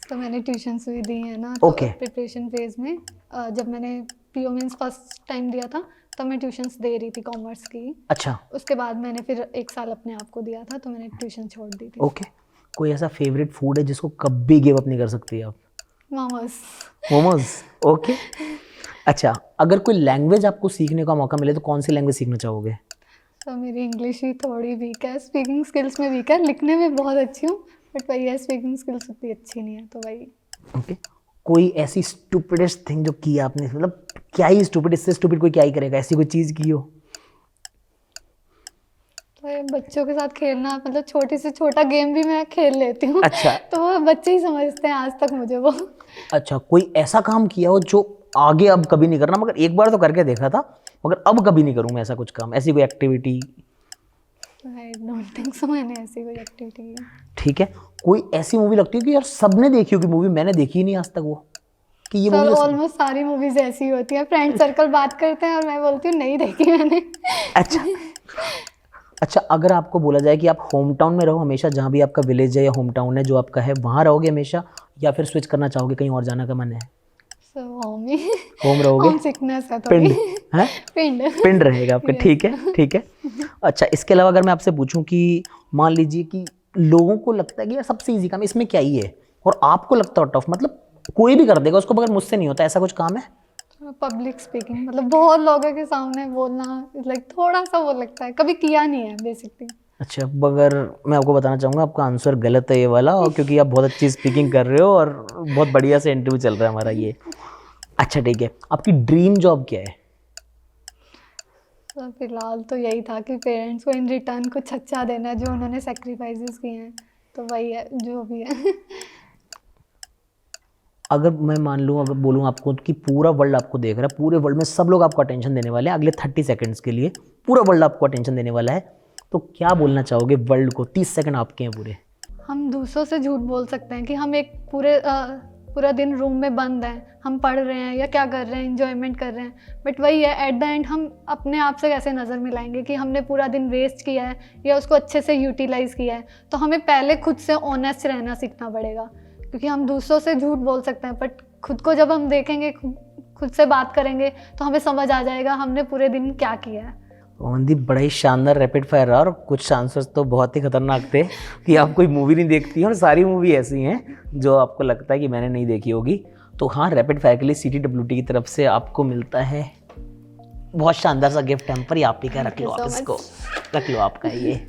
तो मैंने ट्यूशन्स भी दी हैं ना, Okay. तो प्रिपरेशन फेज में जब मैंने पीओ मीन्स फर्स्ट टाइम दिया था तब मैं ट्यूशन्स दे रही थी कॉमर्स की। अच्छा, उसके बाद मैंने फिर 1 साल अपने आप को दिया था, तो मैंने ट्यूशन छोड़ दी थी। ओके। कोई ऐसा फेवरेट फूड है जिसको कभी गिव अप नहीं कर सकती आप? मोमोज। मोमोज, ओके। अच्छा, अगर कोई लैंग्वेज आपको सीखने का मौका मिले तो कौन सी लैंग्वेज सीखना चाहोगे? तो मेरी इंग्लिश ही थोड़ी वीक है, स्पीकिंग स्किल्स में वीक है, लिखने में बहुत अच्छी हूँ, बट वही है स्पीकिंग स्किल्स उतनी अच्छी नहीं है, तो वही। ओके। कोई ऐसी स्टूपिडेस्ट थिंग जो की आपने, मतलब क्या ही स्टूपिड, इससे स्टूपिड कोई क्या ही करेगा, ऐसी कोई चीज़ की हो? तो ये बच्चों के साथ खेलना, मतलब छोटी से छोटा गेम भी मैं खेल लेती हूँ। अच्छा। तो वो बच्चे ही समझते हैं आज तक मुझे वो। अच्छा, कोई ऐसा काम किया हो जो आगे अब कभी नहीं करना, मगर एक बार तो करके देखा था मगर अब कभी नहीं करूँ मैं ऐसा कुछ काम, ऐसी कोई activity? I don't think so मैंने ऐसी कोई एक्टिविटी की। ठीक है। कोई ऐसी मूवी लगती है कि यार सबने देखी होगी मूवी, मैंने देखी ही नहीं आज तक वो, कि ये सर मूवी ऑलमोस्ट सारी मूवीज ऐसी होती हैं, फ्रेंड सर्कल बात करते हैं और मैं बोलती हूँ नहीं देखी मैंने। अच्छा। अच्छा, अगर आपको बोला जाए कि आप होम टाउन में रहो हमेशा, जहाँ भी आपका विलेज है या होम टाउन है जो आपका है वहाँ रहोगे हमेशा, या फिर स्विच करना चाहोगे, कहीं और जाना का मन है? सो होम ही। होम रहोगे? होम सिकनेस है पिंड थोड़ी। है? पिंड। पिंड रहेगा आपका, ठीक है ठीक है। अच्छा, इसके अलावा अगर मैं आपसे पूछूं कि मान लीजिए कि लोगों को लगता है कि यार सबसे इजी काम इसमें क्या ही है, और आपको लगता है टफ, मतलब कोई भी कर देगा उसको मगर मुझसे नहीं होता, ऐसा कुछ काम है? पब्लिक स्पीकिंग, मतलब बहुत लोगों के सामने बोलना, लाइक थोड़ा सा वो लगता है, कभी किया नहीं है बेसिकली। अच्छा, मगर मैं आपको बताना चाहूँगा आपका आंसर गलत है ये वाला, और क्योंकि आप बहुत अच्छी स्पीकिंग कर रहे हो और बहुत बढ़िया से इंटरव्यू चल रहा है हमारा ये। अच्छा ठीक है, आपकी ड्रीम जॉब क्या है? तो फिलहाल तो यही था कि पेरेंट्स को इन रिटर्न कुछ अच्छा देना है जो उन्होंने सेक्रीफाइसेस किए हैं, तो वही है जो भी है। अगर मैं मान लूँ, अगर बोलूँ आपको कि पूरा वर्ल्ड आपको देख रहा है, पूरे वर्ल्ड में सब लोग आपको अटेंशन देने वाले हैं अगले 30 सेकंड्स के लिए, पूरा वर्ल्ड आपको अटेंशन देने वाला है, तो क्या बोलना चाहोगे वर्ल्ड को? 30 सेकंड आपके हैं पूरे। हम दूसरों से झूठ बोल सकते हैं कि हम एक पूरा दिन रूम में बंद हैं, हम पढ़ रहे हैं या क्या कर रहे हैं, इंजॉयमेंट कर रहे हैं, बट वही है एट द एंड हम अपने आप से कैसे नज़र मिलाएंगे कि हमने पूरा दिन वेस्ट किया है या उसको अच्छे से यूटिलाइज़ किया है। तो हमें पहले खुद से ऑनेस्ट रहना सीखना पड़ेगा, क्योंकि हम दूसरों से झूठ बोल सकते हैं बट खुद को जब हम देखेंगे, खुद से बात करेंगे तो हमें समझ आ जाएगा हमने पूरे दिन क्या किया है। अमनदीप, बड़ा ही शानदार रैपिड फायर रहा और कुछ आंसर्स तो बहुत ही खतरनाक थे कि आप कोई मूवी नहीं देखती हैं और सारी मूवी ऐसी हैं जो आपको लगता है कि मैंने नहीं देखी होगी। तो हाँ, रैपिड फायर के लिए CTWT की तरफ से आपको मिलता है बहुत शानदार सा गिफ्ट हैम्पर। ही आप ही का, रख लो आप इसको, रख लो आपका ये।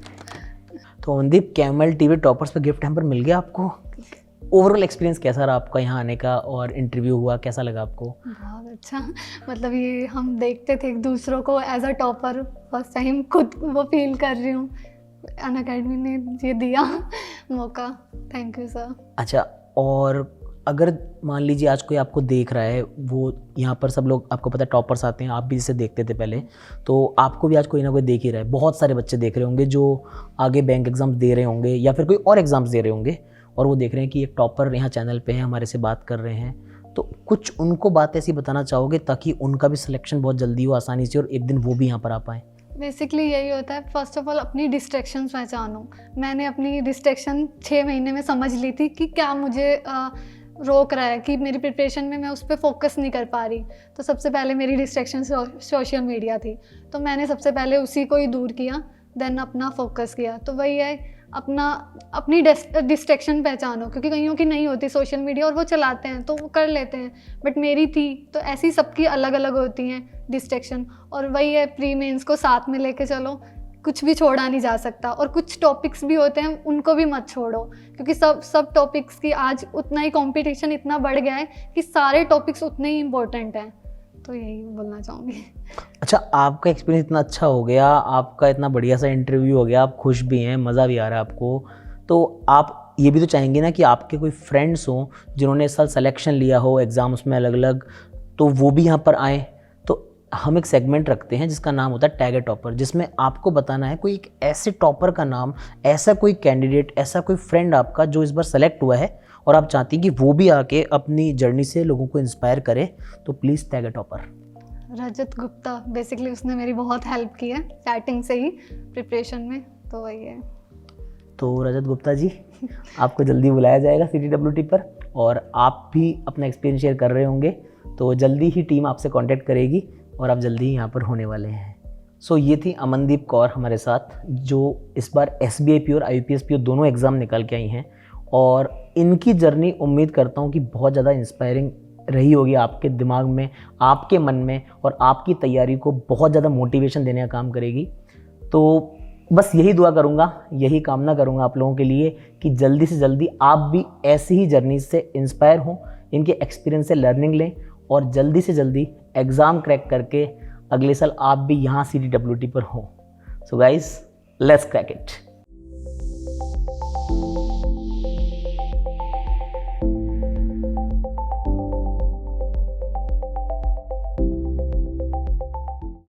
तो अमनदीप, कैमल टीवी टॉपर्स पे गिफ्ट हैम्पर मिल गया आपको। ओवरऑल एक्सपीरियंस कैसा रहा आपका यहाँ आने का और इंटरव्यू हुआ, कैसा लगा आपको? बहुत अच्छा, मतलब ये हम देखते थे एक दूसरों को as a topper, first time खुद वो फील कर रही हूँ। अनअकैडमी ने ये दिया मौका, थैंक यू सर। अच्छा, और अगर मान लीजिए आज कोई आपको देख रहा है, वो यहाँ पर सब लोग आपको पता है टॉपर्स आते हैं, आप भी जिसे देखते थे पहले, तो आपको भी आज कोई ना कोई देख ही रहा है। बहुत सारे बच्चे देख रहे होंगे जो आगे बैंक एग्ज़ाम्स दे रहे होंगे या फिर कोई और एग्ज़ाम्स दे रहे होंगे, और वो देख रहे हैं कि एक टॉपर यहाँ चैनल पे है, हमारे से बात कर रहे हैं। तो कुछ उनको बात ऐसी बताना चाहोगे ताकि उनका भी सिलेक्शन बहुत जल्दी हो, आसानी से, और एक दिन वो भी यहाँ पर आ पाएँ? बेसिकली यही होता है, फर्स्ट ऑफ ऑल अपनी डिस्ट्रैक्शंस पहचानो। मैंने अपनी डिस्ट्रैक्शन 6 महीने में समझ ली थी कि क्या मुझे रोक रहा है, कि मेरी प्रिपरेशन में मैं उस पर फोकस नहीं कर पा रही। तो सबसे पहले मेरी डिस्ट्रैक्शन सोशल मीडिया थी, तो मैंने सबसे पहले उसी को ही दूर किया, देन अपना फोकस किया। तो वही है, अपनी डिस्ट्रैक्शन पहचानो, क्योंकि कईयों की नहीं होती सोशल मीडिया और वो चलाते हैं तो वो कर लेते हैं, बट मेरी थी। तो ऐसी सबकी अलग अलग होती हैं डिस्ट्रैक्शन, और वही है प्री मेंस को साथ में लेके चलो, कुछ भी छोड़ा नहीं जा सकता। और कुछ टॉपिक्स भी होते हैं उनको भी मत छोड़ो, क्योंकि सब टॉपिक्स की आज उतना ही कंपटीशन इतना बढ़ गया है कि सारे टॉपिक्स उतने ही इम्पोर्टेंट हैं। तो यही बोलना चाहूँगी। अच्छा, आपका एक्सपीरियंस इतना अच्छा हो गया, आपका इतना बढ़िया सा इंटरव्यू हो गया, आप खुश भी हैं, मज़ा भी आ रहा है आपको, तो आप ये भी तो चाहेंगे ना कि आपके कोई फ्रेंड्स हों जिन्होंने इस साल सिलेक्शन लिया हो एग्ज़ाम्स में अलग अलग, तो वो भी यहाँ पर आएँ। तो हम एक सेगमेंट रखते हैं जिसका नाम होता है टैग ए टॉपर, जिसमें आपको बताना है कोई एक ऐसे टॉपर का नाम, ऐसा कोई कैंडिडेट, ऐसा कोई फ्रेंड आपका जो इस बार सेलेक्ट हुआ है और आप चाहती हैं कि वो भी आके अपनी जर्नी से लोगों को इंस्पायर करे, तो please tag A topper. Rajat Gupta, basically उसने मेरी बहुत हेल्प की है स्टार्टिंग से ही प्रिपरेशन में, तो वही है। तो रजत गुप्ता जी, आपको जल्दी बुलाया जाएगा CTWT पर, और आप भी अपना एक्सपीरियंस शेयर कर रहे होंगे, तो जल्दी ही टीम आपसे कांटेक्ट करेगी और आप जल्दी ही यहाँ पर होने वाले हैं। सो ये थी अमनदीप कौर हमारे साथ, जो इस बार SBI PO और IBPS PO दोनों एग्ज़ाम निकाल के आई हैं, और इनकी जर्नी उम्मीद करता हूँ कि बहुत ज़्यादा इंस्पायरिंग रही होगी आपके दिमाग में, आपके मन में, और आपकी तैयारी को बहुत ज़्यादा मोटिवेशन देने का काम करेगी। तो बस यही दुआ करूँगा, यही कामना करूँगा आप लोगों के लिए कि जल्दी से जल्दी आप भी ऐसी ही जर्नी से इंस्पायर हों, इनके एक्सपीरियंस से लर्निंग लें, और जल्दी से जल्दी एग्ज़ाम क्रैक करके अगले साल आप भी यहाँ CTWT पर हों। So guys, let's crack it.